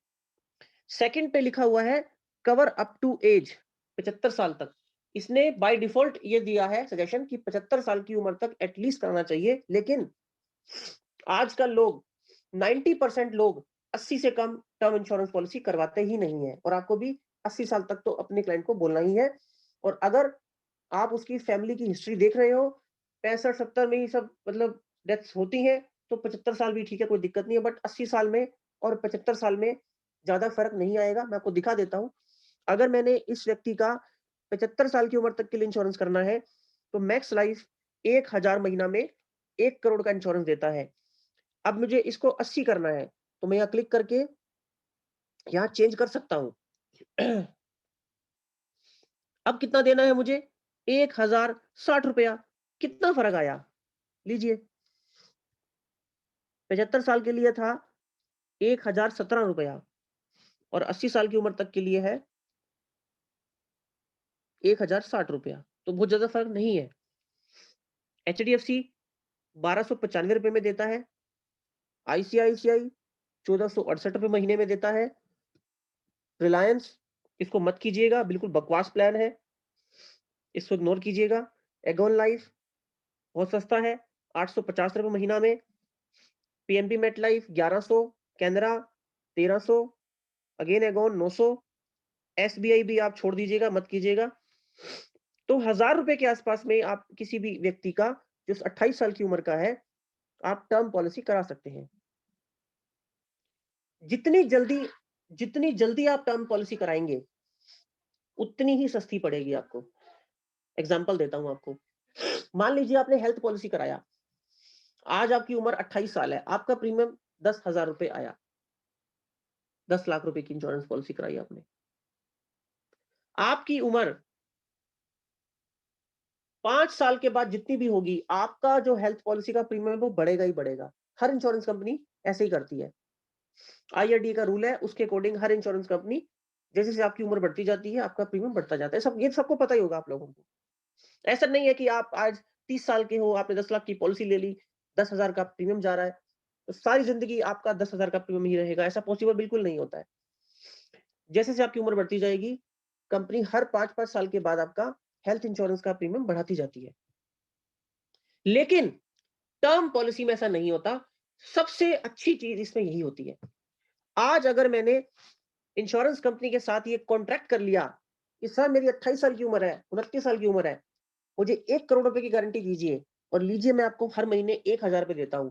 सेकंड पे लिखा हुआ है कवर अप टू एज, 75 साल तक। इसने बाय डिफॉल्ट ये दिया है सजेशन कि 75 साल की उम्र तक एटलीस्ट करना चाहिए, लेकिन आजकल लोग 90% लोग 80 से कम टर्म इंश्योरेंस पॉलिसी करवाते ही नहीं है, और आपको भी 80 साल तक तो अपने क्लाइंट को बोलना ही है। और अगर आप उसकी फैमिली की हिस्ट्री देख रहे हो, 65-70 में ही सब मतलब डेथ्स होती हैं, तो 75 साल भी ठीक है, कोई दिक्कत नहीं है। बट 80 साल में और 75 साल में ज़्यादा फ़र्क नहीं आएगा। मैं आपको दिखा देता हूँ। अगर मैंने इस व्यक्ति का 75 साल की उम्र तक के लिए इंश्योरेंस करना है, तो मैक्स लाइफ 1000 महीना में 1 करोड़ का इंश्योरेंस देता है। अब मुझे इसको 80 करना है, तो मैं यहाँ क्लिक करके यहाँ चेंज कर सकता हूँ। अब कितना देना है मुझे? 1060 रुपया। कितना फ़र्क आया? लीजिए, 75 साल के लिए था 1017 रुपया, और 80 साल की उम्र तक के लिए है 1060 रुपया। तो बहुत ज़्यादा फ़र्क नहीं है। एचडीएफसी 1295 रुपए में देता है। आईसीआईसीआई ₹1468 महीने में देता है। रिलायंस, इसको मत कीजिएगा, बिल्कुल बकवास प्लान है, इसको इग्नोर कीजिएगा। एगॉन लाइफ बहुत सस्ता है, ₹850 महीना में। PNB MetLife 1100, Canara 1300, again Aegon 900, SBI भी आप छोड़ दीजिएगा, मत कीजिएगा। तो ₹1000 के आसपास में आप किसी भी व्यक्ति का जो 28 साल की उम्र का है, आप टर्म पॉलिसी करा सकते हैं। जितनी जल्दी जितनी जल्दी आप टर्म पॉलिसी कराएंगे, उतनी ही सस्ती पड़ेगी आपको। एग्जांपल देता हूं आपको। मान लीजिए आपने हेल्थ पॉलिसी कराया, आज आपकी उम्र 28 साल है, आपका प्रीमियम ₹10,000 आया। 10 लाख रुपए की इंश्योरेंस पॉलिसी कराई आपने। आपकी उम्र 5 साल के बाद जितनी भी होगी, आपका जो हेल्थ पॉलिसी का प्रीमियम है वो बढ़ेगा ही बढ़ेगा। हर इंश्योरेंस कंपनी ऐसे ही करती है। आईआरडी का रूल है, उसके अकॉर्डिंग हर इंश्योरेंस कंपनी जैसे जैसे आपकी उम्र बढ़ती जाती है, आपका प्रीमियम बढ़ता जाता है। सब ये सबको पता ही होगा आप लोगों को। ऐसा नहीं है कि आप आज 30 साल के हो, आपने 10 लाख की पॉलिसी ले ली, 10,000 का प्रीमियम जा रहा है, तो सारी जिंदगी आपका 10,000 का प्रीमियम ही रहेगा। ऐसा पॉसिबल बिल्कुल नहीं होता है। जैसे जैसे आपकी उम्र बढ़ती जाएगी, कंपनी हर 5-5 साल के बाद आपका हेल्थ इंश्योरेंस का प्रीमियम बढ़ाती जाती है। लेकिन टर्म पॉलिसी में ऐसा नहीं होता। सबसे अच्छी चीज इसमें यही होती है। आज अगर मैंने इंश्योरेंस कंपनी के साथ ये कॉन्ट्रैक्ट कर लिया कि सर मेरी 28 साल की उम्र है, 29 साल की उम्र है, मुझे 1 करोड़ रुपए की गारंटी दीजिए और लीजिए मैं आपको हर महीने 1,000 रुपए देता हूं।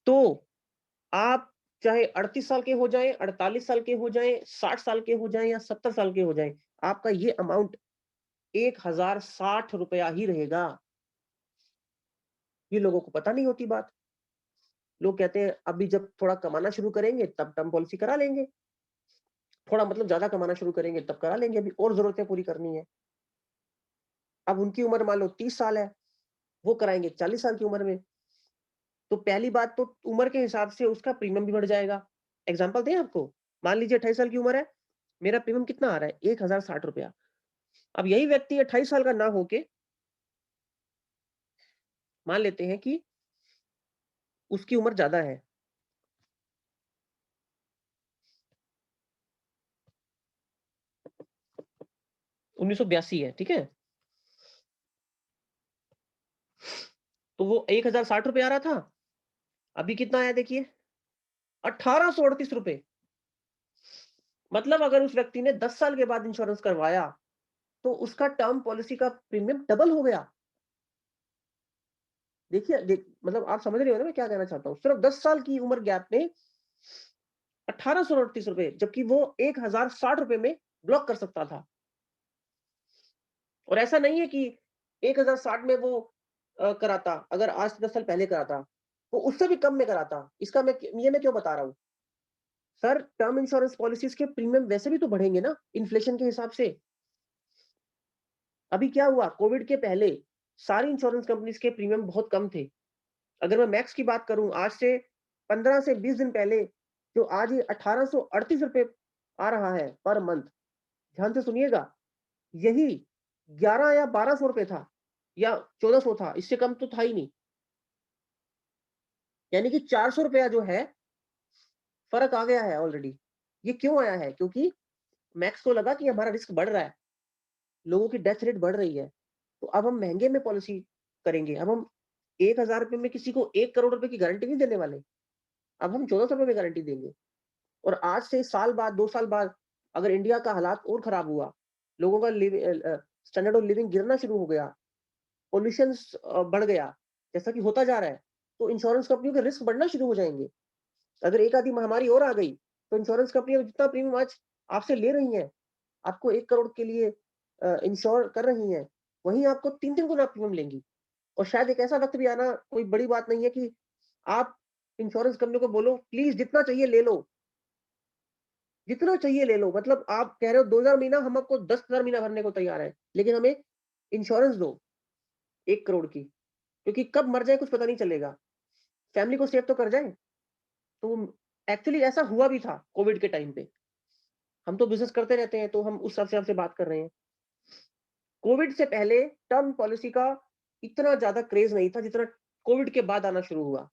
तो आप चाहे 38 साल के हो जाएं, 48 साल के हो जाएं, 60 साल के हो जाएं या 70 साल के हो जाएं, आपका ये अमाउंट 1,060 रुपया ही रहेगा। ये लोगों को पता नहीं होती बात। लोग कहते हैं अभी जब थोड़ा कमाना शुरू करेंगे तब टर्म पॉलिसी करा लेंगे, थोड़ा मतलब ज्यादा कमाना शुरू करेंगे तब करा लेंगे, अभी और जरूरतें पूरी करनी है। अब उनकी उम्र मान लो 30 साल है, वो कराएंगे 40 साल की उम्र में, तो पहली बात तो उम्र के हिसाब से उसका प्रीमियम भी बढ़ जाएगा। एग्जाम्पल दें आपको, मान लीजिए 28 साल की उम्र है, मेरा प्रीमियम कितना आ रहा है? 1,060 रुपया। अब यही व्यक्ति 28 साल का ना होके मान लेते हैं कि उसकी उम्र ज्यादा है, 1982 है, ठीक है, तो वो 1,060 रुपये आ रहा था, अभी कितना आया देखिए, 1,838 रुपए। मतलब अगर उस व्यक्ति ने 10 साल के बाद इंश्योरेंस करवाया तो उसका टर्म पॉलिसी का प्रीमियम डबल हो गया। देखिए मतलब आप समझ रहे हो ना मैं क्या कहना चाहता हूँ। सिर्फ 10 साल की उम्र गैप में 1,838 रुपए, जबकि वो 1,060 रुपए में ब्लॉक कर सकता था। और ऐसा नहीं है कि 1,060 में वो कराता, अगर आज से 10 साल पहले कराता वो उससे भी कम में कराता। इसका मैं क्यों बता रहा हूँ सर, टर्म इंश्योरेंस पॉलिसीज के प्रीमियम वैसे भी तो बढ़ेंगे ना इन्फ्लेशन के हिसाब से। अभी क्या हुआ, कोविड के पहले सारी इंश्योरेंस कंपनीज के प्रीमियम बहुत कम थे। अगर मैं मैक्स की बात करूं, आज से 15 से 20 दिन पहले जो आज ये 1,838 रुपए आ रहा है पर मंथ, ध्यान से सुनिएगा, यही 11 या 1,200 रुपए था या 1,400 था, इससे कम तो था ही नहीं। यानी कि 400 रुपया जो है फर्क आ गया है ऑलरेडी। ये क्यों आया है? क्योंकि मैक्स को लगा कि हमारा रिस्क बढ़ रहा है, लोगों की डेथ रेट बढ़ रही है, तो अब हम महंगे में पॉलिसी करेंगे। अब हम 1,000 रुपए में किसी को 1 करोड़ रुपए की गारंटी नहीं देने वाले, अब हम 1,400 रुपए में गारंटी देंगे। और आज से साल बाद, 2 साल बाद अगर इंडिया का हालात और खराब हुआ, लोगों का स्टैंडर्ड ऑफ लिविंग गिरना शुरू हो गया, पॉल्यूशन बढ़ गया, जैसा कि होता जा रहा है, तो इंश्योरेंस कंपनियों के रिस्क बढ़ना शुरू हो जाएंगे। अगर एक आधी महामारी और आ गई तो इंश्योरेंस कंपनियां जितना प्रीमियम आज आपसे ले रही हैं, आपको 1 करोड़ के लिए इंश्योर कर रही हैं, वहीं आपको 3-3 गुना प्रीमियम लेंगी। और शायद एक ऐसा वक्त भी आना कोई बड़ी बात नहीं है कि आप इंश्योरेंस कंपनी को बोलो प्लीज जितना चाहिए ले लो, जितना चाहिए ले लो। मतलब आप कह रहे हो 2,000 महीना, हम आपको 10,000 महीना भरने को तैयार है, लेकिन हमें इंश्योरेंस दो 1 करोड़ की, क्योंकि कब मर जाए कुछ पता नहीं चलेगा, फैमिली को सेव तो कर जाए। तो एक्चुअली ऐसा हुआ भी था कोविड के टाइम पे। हम तो बिजनेस करते रहते हैं, तो हम उस हिसाब से आपसे बात कर रहे हैं। कोविड से पहले टर्म पॉलिसी का इतना ज्यादा क्रेज नहीं था जितना कोविड के बाद आना शुरू हुआ।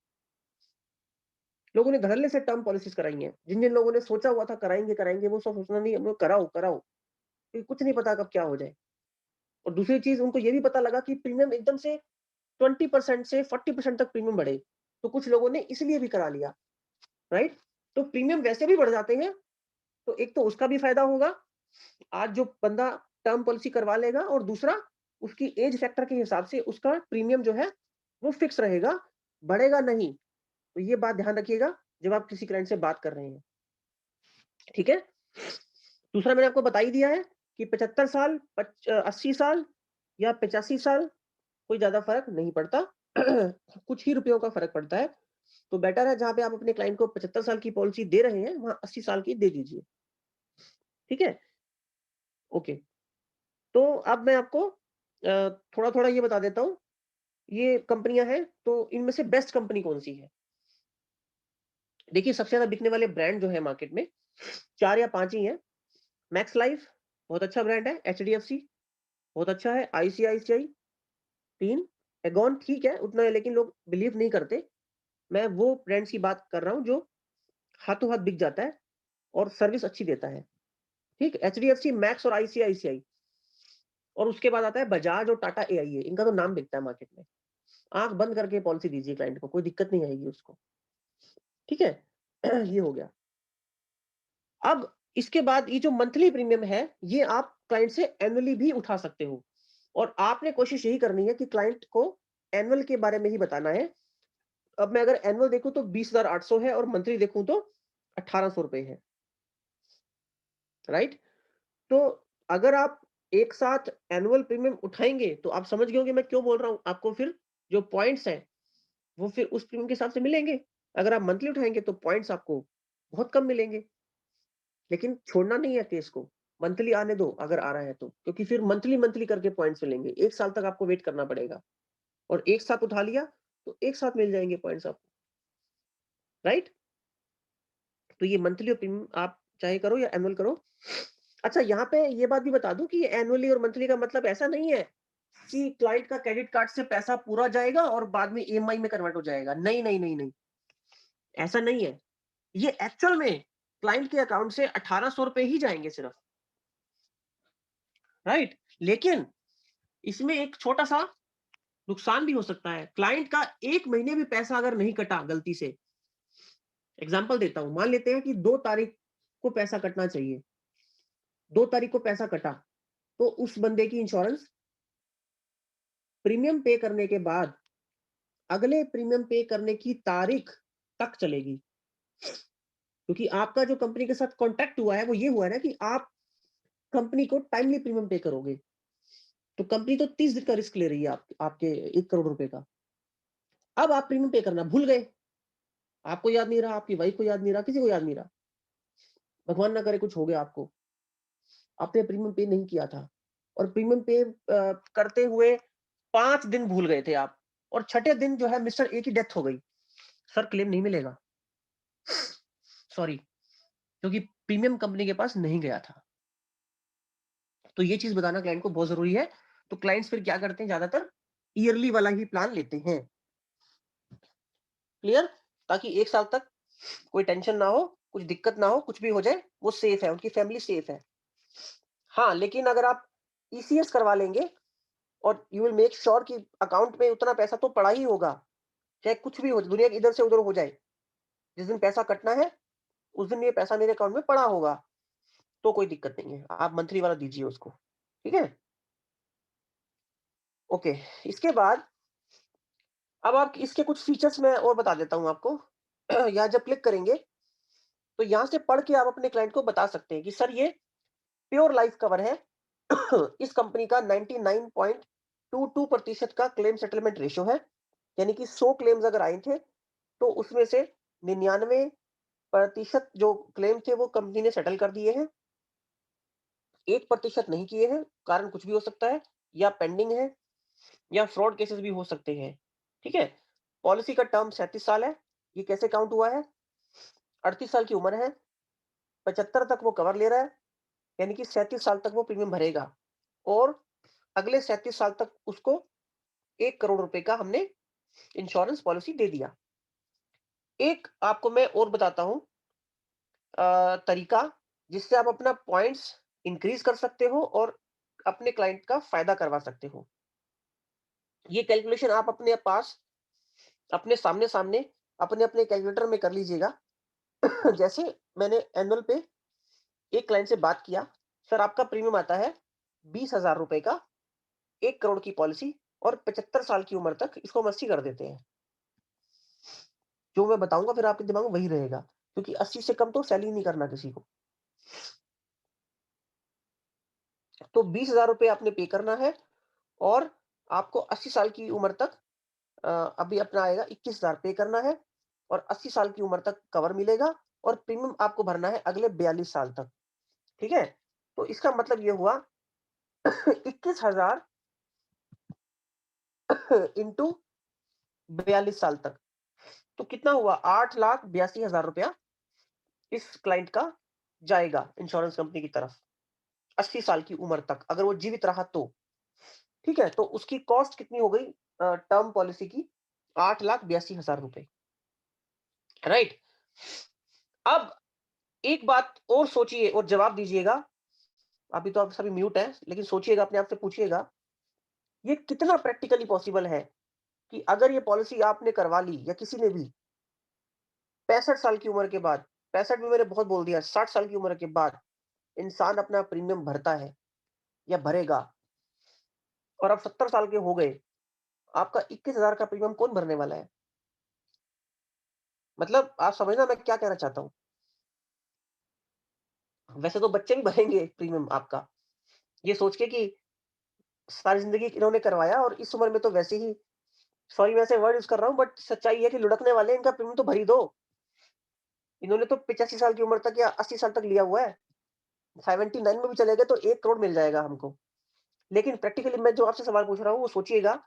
लोगों ने धड़ल्ले से टर्म पॉलिसीज़ कराई हैं। जिन-जिन लोगों ने सोचा हुआ था कराएँगे, वो सब सोचना नहीं, हम लोग कराओ, कराओ। क्योंकि कुछ नहीं पता कब क्या हो जाए। और दूसरी चीज़ उनको ये भी पता लगा कि प्रीमियम एकदम से 20% से 40% तक प्रीमियम बढ़े। तो कुछ लोगों ने इसलिए भी करा लिया, राइट? तो प्रीमियम वैसे भी बढ़ जाते हैं, तो एक तो उसका भी फ़ायदा होगा, आज जो बंदा टर्म पॉलिसी करवा लेगा और दूसरा उसकी एज फैक्टर के हिसाब से उसका प्रीमियम जो है, वो फिक्स रहेगा, बढ़ेगा नहीं। तो ये बात ध्यान रखिएगा जब आप किसी क्लाइंट से बात कर रहे हैं, ठीक है? दूसरा मैंने आपको बता ही दिया है कि 75 साल, 80 साल या 85 साल कोई ज़्यादा फ़र्क नहीं पड़ता। कुछ ही रुपयों का फ़र्क पड़ता है। तो बेटर है जहाँ पे आप अपने क्लाइंट को 75 साल की पॉलिसी दे रहे हैं, वहाँ 80 साल की दे दीजिए। ठीक है? ओके। तो अब मैं आपको थोड़ा-थोड़ा ये बता देता हूँ, ये कंपनियाँ हैं, तो इनमें से बेस्ट कंपनी कौन-सी है? देखिए, सबसे ज़्यादा बिकने वाले ब्रांड जो है मार्केट में 4 या 5 ही हैं। मैक्स लाइफ बहुत अच्छा ब्रांड है, एचडीएफसी बहुत अच्छा है, आईसीआईसीआई 3, एगॉन ठीक है, उतना है लेकिन लोग बिलीव नहीं करते। मैं वो ब्रांड्स की बात कर रहा हूँ जो हाथों-हाथ बिक जाता है और सर्विस अच्छी देता है। ठीक? एचडीएफसी, मैक्स और आईसीआईसीआई और उसके बाद आता है बजाज और टाटा एआईए, इनका तो नाम बिकता है मार्केट में। आँख बंद करके पॉलिसी दीजिए क्लाइंट को, कोई दिक्कत नहीं आएगी उसको। ठीक है? ये हो गया। अब इसके बाद ये जो मंथली प्रीमियम है, ये आप क्लाइंट से एनुअली भी उठा सकते हो और आपने कोशिश यही करनी है कि क्लाइंट को एनुअल के बारे में ही बताना है। अब मैं अगर एनुअल देखूँ तो 20,800 है और मंथली देखूँ तो ₹1800 है, राइट? तो अगर आप एक साथ एनुअल प्रीमियम उठाएँगे, तो आप समझ गए होंगे मैं क्यों बोल रहा हूँ। आपको फिर जो पॉइंट्स हैं, वो फिर उस प्रीमियम के हिसाब से मिलेंगे। अगर आप मंथली उठाएँगे तो पॉइंट्स आपको बहुत कम मिलेंगे। लेकिन छोड़ना नहीं है केस को, मंथली आने दो अगर आ रहा है तो, क्योंकि फिर मंथली करके पॉइंट्स मिलेंगे। 1 साल तक आपको वेट करना पड़ेगा और एक साथ उठा लिया, तो एक साथ मिल जाएँगे पॉइंट्स आपको, राइट? तो ये मंथली और प्रीमियम आप चाहे करो या एनुअल करो। अच्छा, यहाँ पे ये बात भी बता दूँ कि एनुअली और मंथली का मतलब ऐसा नहीं है कि क्लाइंट का क्रेडिट कार्ड से पैसा पूरा जाएगा और बाद में ईएमआई में कन्वर्ट हो जाएगा। नहीं, नहीं, नहीं, नहीं, ऐसा नहीं है। ये एक्चुअल में क्लाइंट के अकाउंट से ₹1800 ही जाएँगे सिर्फ, राइट? लेकिन इसमें एक छोटा-सा नुकसान भी हो सकता है। क्लाइंट का 1 महीने भी पैसा अगर नहीं कटा गलती से, एग्ज़ाम्पल देता हूँ, मान लेते हैं कि 2 तारीख को पैसा कटना चाहिए, 2 तारीख को पैसा कटा, तो उस बंदे की इंश्योरेंस प्रीमियम पे करने के बाद अगले प्रीमियम पे करने की तारीख तक चलेगी। क्योंकि आपका जो कंपनी के साथ कॉन्ट्रैक्ट हुआ है, वो ये हुआ है ना कि आप कंपनी को टाइमली प्रीमियम पे करोगे। तो कंपनी तो 30 दिन का रिस्क ले रही है आपके 1 करोड़ रुपए का। अब आप प्रीमियम पे करना भूल गए। आपको याद नहीं रहा, आपकी वाइफ को याद नहीं रहा, किसी को याद नहीं रहा। भगवान ना करे कुछ हो गया आपको। आपने प्रीमियम पे नहीं किया था और प्रीमियम पे करते हुए 5 दिन भूल गए थे आप और छठे दिन जो है मिस्टर ए की डेथ हो गई। सर क्लेम नहीं मिलेगा, सॉरी, क्योंकि प्रीमियम कंपनी के पास नहीं गया था। तो ये चीज़ बताना क्लाइंट को बहुत ज़रूरी है। तो क्लाइंट्स फिर क्या करते हैं ज़्यादातर ईयरली वाला ही प्लान लेते हैं। क्लियर? ताकि 1 साल तक कोई टेंशन ना हो, कुछ दिक्कत ना हो, कुछ भी हो जाए, वो सेफ है, उनकी फैमिली सेफ है। हाँ, लेकिन अगर आप ईसीएस करवा लेंगे और यू विल मेक श्योर कि अकाउंट में उतना पैसा तो पड़ा ही होगा, चाहे कुछ भी हो, दुनिया की इधर से उधर हो जाए। जिस दिन पैसा कटना है, उस दिन ये पैसा मेरे अकाउंट में पड़ा होगा, तो कोई दिक्कत नहीं है। आप मंथली वाला दीजिए उसको, ठीक है? ओके, इसके बाद अब आप इसके कुछ फीचर्स मैं और बता देता हूँ आपको। यहाँ जब क्लिक करेंगे, तो यहाँ से पढ़ के आप अपने क्लाइंट को बता सकते हैं कि सर ये प्योर लाइफ कवर है। इस कंपनी का 99.22% का क्लेम सेटलमेंट रेशियो है। यानी कि 100 क्लेम्स अगर आए थे, तो उसमें से 99% जो क्लेम थे वो कंपनी ने सेटल कर दिए हैं। 1% नहीं किए हैं, कारण कुछ भी हो सकता है, या पेंडिंग है या फ्रॉड केसेस भी हो सकते हैं। ठीक है? पॉलिसी का टर्म 37 साल है। ये कैसे काउंट हुआ है? 38 साल की उम्र है, 75 तक वो कवर ले रहा है, यानी कि 37 साल तक वो प्रीमियम भरेगा और अगले 37 साल तक उसको 1 करोड़ रुपए का हमने इंश्योरेंस पॉलिसी दे दिया। एक आपको मैं और बताता हूँ तरीका, जिससे आप अपना पॉइंट्स इंक्रीज़ कर सकते हो और अपने क्लाइंट का फ़ायदा करवा सकते हो। ये कैलकुलेशन आप अपने पास, अपने सामने-सामने, अपने-अपने कैलकुलेटर में कर लीजिएगा। जैसे मैंने एनुअल पे एक क्लाइंट से बात किया, सर आपका प्रीमियम आता है ₹20,000 का, 1 करोड़ की पॉलिसी और 75 साल की उम्र तक इसको हम 80 कर देते हैं। जो मैं बताऊँगा फिर आपके दिमाग में वही रहेगा, क्योंकि 80 से कम तो सेल ही नहीं करना किसी को। तो ₹20,000 आपने पे करना है और आपको 80 साल की उम्र तक अ, अभी अपना आएगा 21,000 पे करना है और 80 साल की उम्र तक कवर मिलेगा और प्रीमियम आपको भरना है अगले 42 साल तक, ठीक है? तो इसका मतलब ये हुआ 21,000 इंटू 42 साल तक, तो कितना हुआ? 8,82,000 इस क्लाइंट का जाएगा इंश्योरेंस कंपनी की तरफ, 80 साल की उम्र तक, अगर वो जीवित रहा तो। ठीक है? तो उसकी कॉस्ट कितनी हो गई टर्म पॉलिसी की? 8,82,000 राइट? अब एक बात और सोचिए और जवाब दीजिएगा, अभी तो आप सभी म्यूट हैं, लेकिन सोचिएगा, अपने आप से पूछिएगा, ये कितना प्रैक्टिकली पॉसिबल है कि अगर ये पॉलिसी आपने करवा ली या किसी ने भी 65 साल की उम्र के बाद, 65 भी मैंने बहुत बोल दिया, 60 साल की उम्र के बाद इंसान अपना प्रीमियम भरता है या भरेगा और अब 70 साल के हो गए, आपका 21,000 का प्रीमियम कौन भरने वाला है? मतलब आप समझना मैं क्या कहना चाहता हूँ। वैसे तो बच्चे भी भरेंगे प्रीमियम आपका, ये सोच के कि सारी ज़िंदगी इन्होंने करवाया और इस उम्र में तो वैसे ही, सॉरी मैं ऐसे वर्ड यूज़ कर रहा हूँ, बट सच्चाई है कि लुढ़कने वाले हैं, इनका प्रीमियम तो भर ही दो। इन्होंने तो 85 साल की उम्र तक या 80 साल तक लिया हुआ है। 79 में भी चले गए तो 1 करोड़ मिल जाएगा हमको। लेकिन प्रैक्टिकली मैं जो आपसे सवाल पूछ रहा हूँ वो सोचिएगा,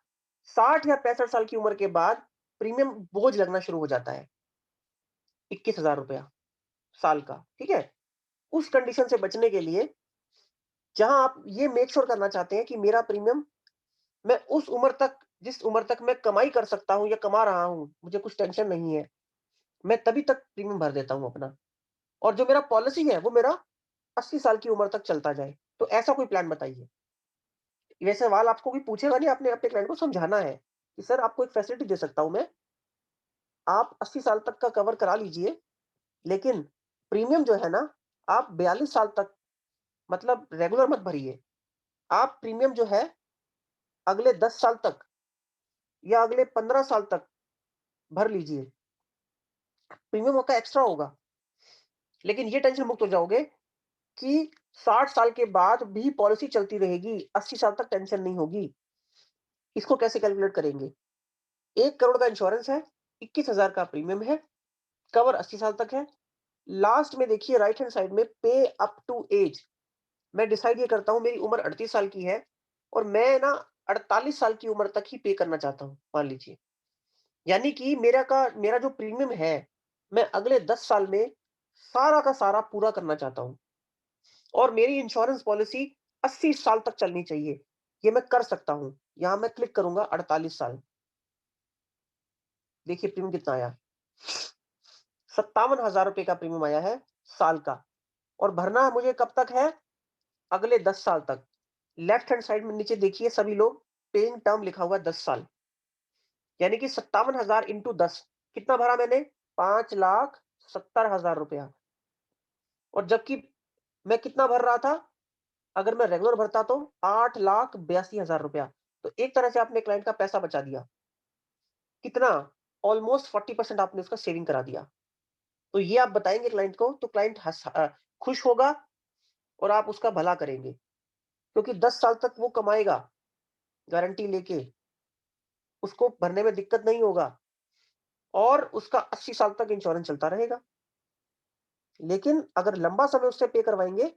60 या 65 साल की उम्र के बाद प्रीमियम बोझ लगना शुरू हो जाता है, ₹21,000 साल का, ठीक है? उस कंडीशन से बचने के लिए, जहाँ आप ये मेक श्योर करना चाहते हैं कि मेरा प्रीमियम, मैं उस उम्र तक, जिस उम्र तक मैं कमाई कर सकता हूँ या कमा रहा हूँ, मुझे कुछ टेंशन नहीं है, मैं तभी तक प्रीमियम भर देता हूँ अपना। और जो मेरा पॉलिसी है वो मेरा 80 साल की उम्र तक चलता जाए। तो ऐसा कोई प्लान बताइए। ये सवाल आपको कोई पूछेगा नहीं, आपने अपने क्लाइंट को समझाना है कि सर आपको एक फैसिलिटी दे सकता हूँ मैं, आप 80 साल तक का कवर करा लीजिए, लेकिन प्रीमियम जो है ना, आप 42 साल तक, मतलब रेगुलर मत भरिए। आप प्रीमियम जो है अगले 10 साल तक या अगले 15 साल तक भर लीजिए। प्रीमियम आपका एक्स्ट्रा होगा, लेकिन ये टेंशन मुक्त हो जाओगे कि 60 साल के बाद भी पॉलिसी चलती रहेगी, 80 साल तक टेंशन नहीं होगी। इसको कैसे कैलकुलेट करेंगे? 1 करोड़ का इंश्योरेंस है, 21,000 का प्रीमियम है, कवर 80 साल तक है। लास्ट में देखिए राइट हैंड साइड में पे अप टू एज, मैं डिसाइड ये करता हूँ, मेरी उम्र 38 साल की है और मैं ना 48 साल की उम्र तक ही पे करना चाहता हूँ, मान लीजिए। यानी कि मेरा जो प्रीमियम है, मैं अगले 10 साल में सारा का सारा पूरा करना चाहता हूँ और मेरी इंश्योरेंस पॉलिसी 80 साल तक चलनी चाहिए। ये मैं कर सकता हूँ। यहाँ मैं क्लिक करूँगा 48 साल। देखिए प्रीमियम कितना आया, ₹57,000 का प्रीमियम आया है साल का और भरना मुझे कब तक है? अगले 10 साल तक। लेफ्ट हैंड साइड में नीचे देखिए सभी लोग पेइंग टर्म लिखा हुआ है 10 साल। यानी कि 57,000 इंटू 10 कितना भरा मैंने? ₹5,70,000 और जबकि मैं कितना भर रहा था? अगर मैं रेगुलर भरता तो ₹8,82,000। तो एक तरह से आपने क्लाइंट का पैसा बचा दिया। कितना? ऑलमोस्ट 40% आपने उसका सेविंग करा दिया। तो ये आप बताएँगे क्लाइंट को तो क्लाइंट खुश होगा और आप उसका भला करेंगे। क्योंकि 10 साल तक वो कमाएगा, गारंटी लेके, उसको भरने में दिक्कत नहीं होगा और उसका 80 साल तक इंश्योरेंस चलता रहेगा। लेकिन अगर लंबा समय उससे पे करवाएँगे,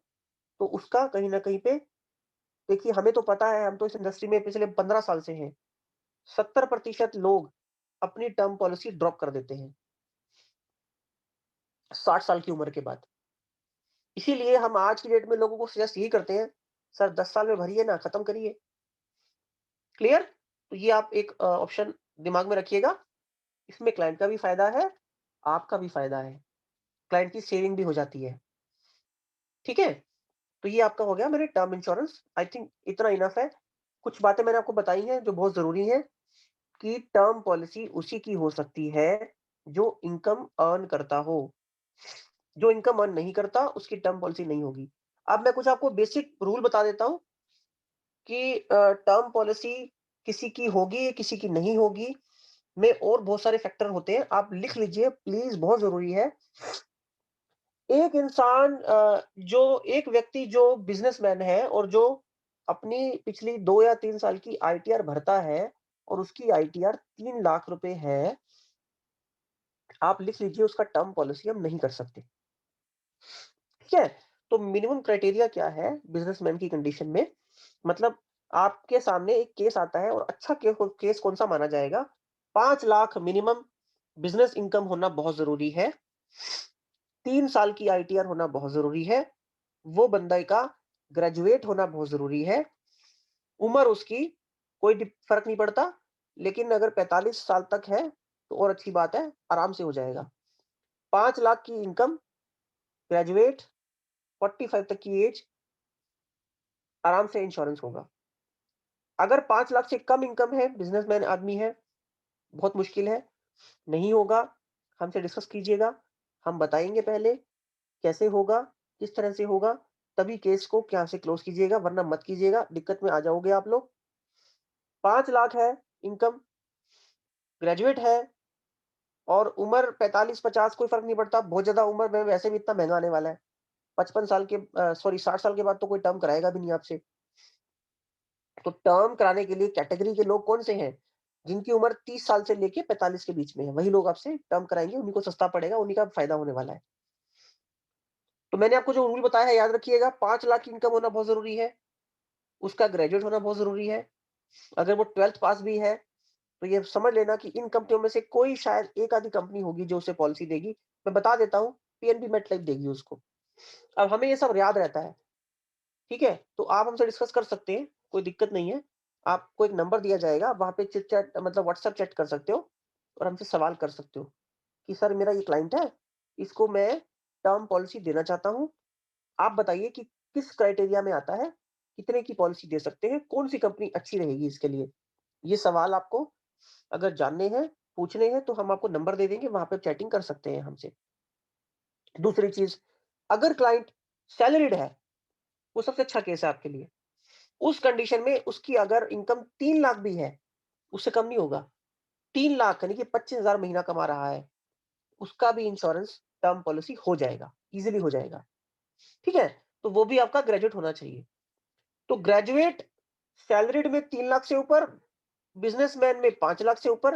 तो उसका कहीं न कहीं पे, देखिए हमें तो पता है, हम तो इस इंडस्ट्री में पिछले 15 साल से हैं। 70% लोग अपनी टर्म पॉलिसी ड्रॉप कर देते हैं, 60 साल की उम्र के बाद। इसीलिए हम आज की डेट में लोगों को सजेस्ट यही करते हैं, सर 10 साल में भरिए ना, खत्म करिए। क्लियर? तो ये आप एक ऑप्शन दिमाग में रखिएगा, इसमें क्लाइंट का भी फ़ायदा है आपका भी फ़ायदा है, क्लाइंट की सेविंग भी हो जाती है, ठीक है? तो ये आपका हो गया मेरे टर्म इंश्योरेंस, आई थिंक इतना इनफ है। कुछ बातें मैंने आपको बताई हैं जो बहुत ज़रूरी हैं कि टर्म पॉलिसी उसी की हो सकती है जो इनकम अर्न करता हो। जो इनकम अर्न नहीं करता उसकी टर्म पॉलिसी नहीं होगी। अब मैं कुछ आपको बेसिक रूल बता देता हूँ कि टर्म पॉलिसी किसी की होगी, किसी की नहीं होगी, में और बहुत सारे फैक्टर होते हैं। आप लिख लीजिए प्लीज़, बहुत ज़रूरी है। एक इंसान जो एक व्यक्ति जो बिज़नेसमैन है और जो अपनी पिछली 2 या 3 साल की आईटीआर भरता है और उसकी आईटीआर 3 लाख रुपए है, आप लिख लीजिए उसका टर्म पॉलिसी हम नहीं कर सकते। ठीक है? तो मिनिमम क्राइटेरिया क्या है बिज़नेसमैन की कंडीशन में? मतलब आपके सामने एक केस आता है और अच्छा केस कौन-सा माना जाएगा? 5 लाख मिनिमम बिज़नेस इनकम होना बहुत ज़रूरी है। 3 साल की आईटीआर होना बहुत ज़रूरी है। वो बंदे का ग्रेजुएट होना बहुत ज़रूरी है। उम्र उसकी कोई फ़र्क नहीं पड़ता, लेकिन अगर 45 साल तक है, तो और अच्छी बात है, आराम से हो जाएगा। 5 लाख की इनकम, ग्रेजुएट, 45 तक की एज, आराम से इंश्योरेंस होगा। अगर 5 लाख से कम इनकम है, बिज़नेसमैन आदमी है, बहुत मुश्किल है, नहीं होगा, हमसे डिस्कस कीजिएगा। हम बताएँगे पहले कैसे होगा, किस तरह से होगा, तभी केस को यहाँ से क्लोज़ कीजिएगा, वरना मत कीजिएगा, दिक्कत में आ जाओगे आप लोग। 5 लाख है इनकम, ग्रेजुएट है और उम्र 45-50 कोई फ़र्क नहीं पड़ता, बहुत ज़्यादा उम्र में वैसे भी इतना महँगा आने वाला है। 55 साल के 60 साल के बाद तो कोई टर्म कराएगा भी नहीं आपसे। तो टर्म कराने के लिए कैटेगरी के लोग कौन से हैं? जिनकी उम्र 30 साल से लेके 45 के बीच में है, वही लोग आपसे टर्म कराएँगे, उन्हीं को सस्ता पड़ेगा, उन्हीं का फ़ायदा होने वाला है। तो मैंने आपको जो रूल बताया है याद रखिएगा, 5 लाख की इनकम होना बहुत ज़रूरी है, उसका ग्रेजुएट होना बहुत ज़रूरी है। अगर वो 12th पास भी है, तो ये समझ लेना कि इन कंपनियों में से कोई शायद एक आधी कंपनी होगी जो उसे पॉलिसी देगी। मैं बता देता हूँ, पीएनबी मेटलाइफ देगी उसको। अब हमें ये सब याद रहता है, ठीक है? तो आप हमसे डिस्कस कर सकते हैं, कोई दिक्कत नहीं है। आपको एक नंबर दिया जाएगा, वहाँ पे चिट चैट मतलब व्हाट्सएप चैट कर सकते हो और हमसे सवाल कर सकते हो कि सर मेरा ये क्लाइंट है, इसको मैं टर्म पॉलिसी देना चाहता हूँ। आप बताइए कि किस क्राइटेरिया में आता है, कितने की पॉलिसी दे सकते हैं, कौन-सी कंपनी अच्छी रहेगी इसके लिए? ये सवाल आपको अगर जानने हैं, पूछने हैं, तो हम आपको नंबर दे देंगे, वहाँ पे चैटिंग कर सकते हैं हमसे। दूसरी चीज़, अगर क्लाइंट सैलरीड है, वो सबसे अच्छा केस है आपके लिए। उस कंडीशन में उसकी अगर इनकम 3 लाख भी है, उससे कम नहीं होगा। 3 लाख यानी कि 25,000 महीना कमा रहा है, उसका भी इंश्योरेंस टर्म पॉलिसी हो जाएगा, ईज़िली हो जाएगा। ठीक है? तो वो भी आपका ग्रेजुएट होना चाहिए। तो ग्रेजुएट, सैलरीड में 3 लाख से ऊपर, बिज़नेसमैन में 5 लाख से ऊपर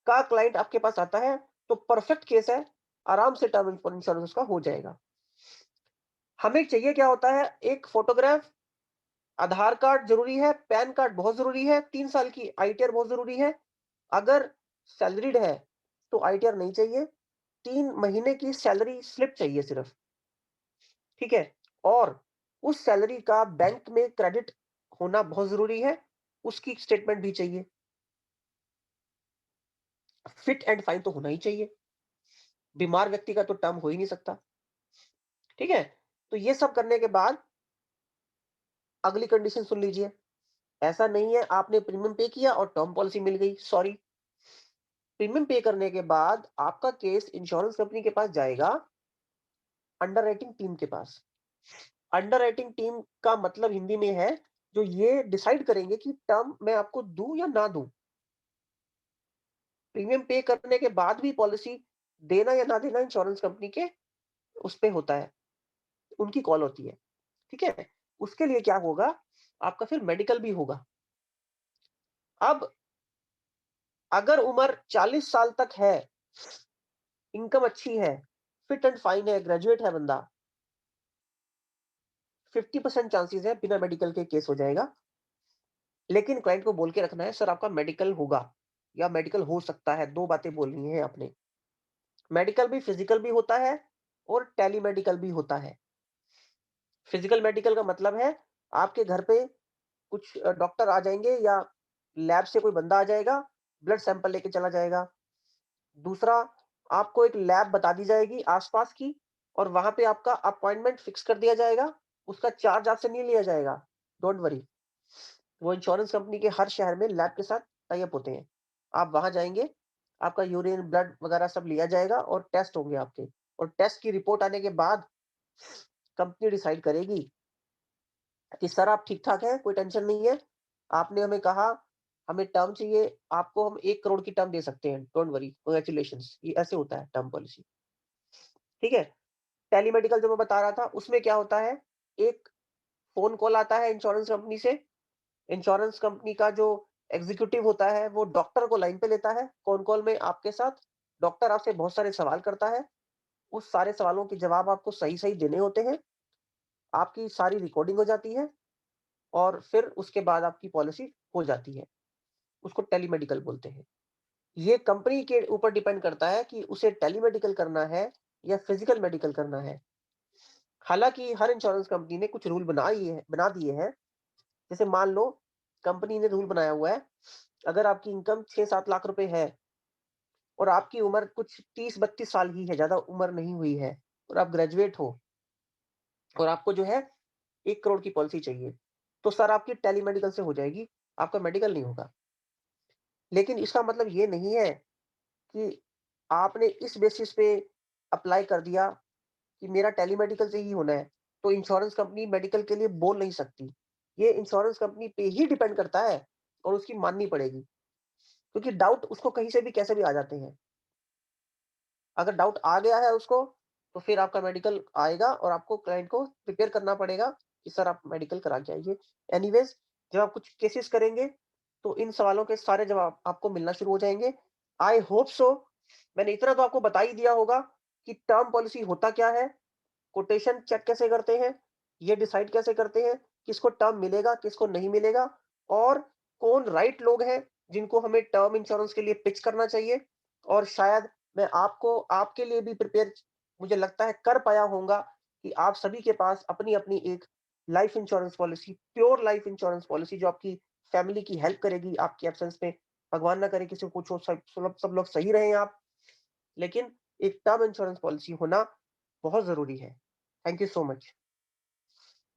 का क्लाइंट आपके पास आता है, तो परफेक्ट केस है, आराम से टर्म इंश्योरेंस उसका हो जाएगा। हमें चाहिए क्या होता है, एक फ़ोटोग्राफ, आधार कार्ड ज़रूरी है, पैन कार्ड बहुत ज़रूरी है, 3 साल की आईटीआर बहुत ज़रूरी है। अगर सैलरीड है, तो आईटीआर नहीं चाहिए, 3 महीने की सैलरी स्लिप चाहिए सिर्फ़, ठीक है? और उस सैलरी का बैंक में क्रेडिट होना बहुत ज़रूरी है, उसकी स्टेटमेंट भी चाहिए। फिट एंड फाइन तो होना ही चाहिए, बीमार व्यक्ति का तो टर्म हो ही नहीं सकता, ठीक है? तो ये सब करने के बाद अगली कंडीशन सुन लीजिए, ऐसा नहीं है आपने प्रीमियम पे किया और टर्म पॉलिसी मिल गई, सॉरी। प्रीमियम पे करने के बाद आपका केस इंश्योरेंस कंपनी के पास जाएगा, अंडरराइटिंग टीम के पास। अंडरराइटिंग टीम का मतलब हिंदी में है, जो ये डिसाइड करेंगे कि टर्म मैं आपको दूँ या ना दूँ। प्रीमियम पे करने के बाद भी पॉलिसी देना या ना देना इंश्योरेंस कंपनी के उस पे होता है, उनकी कॉल होती है, ठीक है? उसके लिए क्या होगा, आपका फिर मेडिकल भी होगा। अब अगर उम्र 40 साल तक है, इनकम अच्छी है, फिट एंड फाइन है, ग्रेजुएट है बंदा, 50% चांसेस है बिना मेडिकल के केस हो जाएगा। लेकिन क्लाइंट को बोल के रखना है, सर आपका मेडिकल होगा या मेडिकल हो सकता है, 2 बातें बोलनी है आपने। मेडिकल भी फिजिकल भी होता है और टेली मेडिकल भी होता है। फिजिकल मेडिकल का मतलब है, आपके घर पे कुछ डॉक्टर आ जाएँगे या लैब से कोई बंदा आ जाएगा, ब्लड सैंपल लेके चला जाएगा। दूसरा, आपको एक लैब बता दी जाएगी आस-पास की और वहाँ पे आपका अपॉइंटमेंट फिक्स कर दिया जाएगा। उसका चार्ज आपसे नहीं लिया जाएगा, डोंट वरी। वो इंश्योरेंस कंपनी के हर शहर में लैब के साथ टाई अप होते हैं। आप वहाँ जाएँगे, आपका यूरिन, ब्लड वगैरह सब लिया जाएगा और टेस्ट होंगे आपके और टेस्ट की रिपोर्ट आने के बाद कंपनी डिसाइड करेगी कि सर आप ठीक-ठाक हैं, कोई टेंशन नहीं है। आपने हमें कहा, हमें टर्म चाहिए, आपको हम 1 करोड़ की टर्म दे सकते हैं, डोंट वरी, कांग्रेचुलेशंस। ये ऐसे होता है टर्म पॉलिसी, ठीक है? टेलीमेडिकल जो मैं बता रहा था, उसमें क्या होता है, एक फ़ोन कॉल आता है इंश्योरेंस कंपनी से, इंश्योरेंस कंपनी का जो एग्ज़ीक्यूटिव होता है, वो डॉक्टर को लाइन पे लेता है, फ़ोन कॉल में आपके साथ। डॉक्टर आपसे बहुत सारे सवाल करता है, उस सारे सवालों के जवाब आपको सही-सही देने होते हैं, आपकी सारी रिकॉर्डिंग हो जाती है और फिर उसके बाद आपकी पॉलिसी हो जाती है। उसको टेलीमेडिकल बोलते हैं। ये कंपनी के ऊपर डिपेंड करता है कि उसे टेलीमेडिकल करना है या फिज़िकल मेडिकल करना है। हालाँकि हर इंश्योरेंस कंपनी ने कुछ रूल बना दिए हैं। जैसे मान लो कंपनी ने रूल बनाया हुआ है, अगर आपकी इनकम 6-7 लाख रुपए है और आपकी उम्र कुछ 30-32 साल ही है, ज़्यादा उम्र नहीं हुई है और आप ग्रेजुएट हो और आपको जो है 1 करोड़ की पॉलिसी चाहिए, तो सर आपकी टेलीमेडिकल से हो जाएगी, आपका मेडिकल नहीं होगा। लेकिन इसका मतलब ये नहीं है कि आपने इस बेसिस पे अप्लाई कर दिया कि मेरा टेलीमेडिकल से ही होना है, तो इंश्योरेंस कंपनी मेडिकल के लिए बोल नहीं सकती। ये इंश्योरेंस कंपनी पे ही डिपेंड करता है और उसकी माननी पड़ेगी, क्योंकि डाउट उसको कहीं से भी कैसे भी आ जाते हैं। अगर डाउट आ गया है उसको, तो फिर आपका मेडिकल आएगा और आपको क्लाइंट को प्रिपेयर करना पड़ेगा कि सर आप मेडिकल करा के आइए। एनीवेज़ जब आप कुछ केसेस करेंगे, तो इन सवालों के सारे जवाब आपको मिलना शुरू हो जाएँगे। आई होप सो मैंने इतना तो आपको बता ही दिया होगा कि टर्म पॉलिसी होता क्या है, कोटेशन चेक कैसे करते हैं, ये डिसाइड कैसे करते हैं, किसको टर्म मिलेगा, किसको नहीं मिलेगा और कौन राइट लोग हैं, जिनको हमें टर्म इंश्योरेंस के लिए पिच करना चाहिए और शायद मैं आपको आपके लिए भी प्रिपेयर मुझे लगता है कर पाया होऊँगा कि आप सभी के पास अपनी-अपनी एक life insurance policy, pure life insurance policy जो आपकी फैमिली की हेल्प करेगी आपके एब्सेंस में। भगवान ना करे किसी को कुछ हो, सब लोग सही रहें आप, लेकिन एक टर्म इंश्योरेंस पॉलिसी होना बहुत ज़रूरी है। Thank you so much.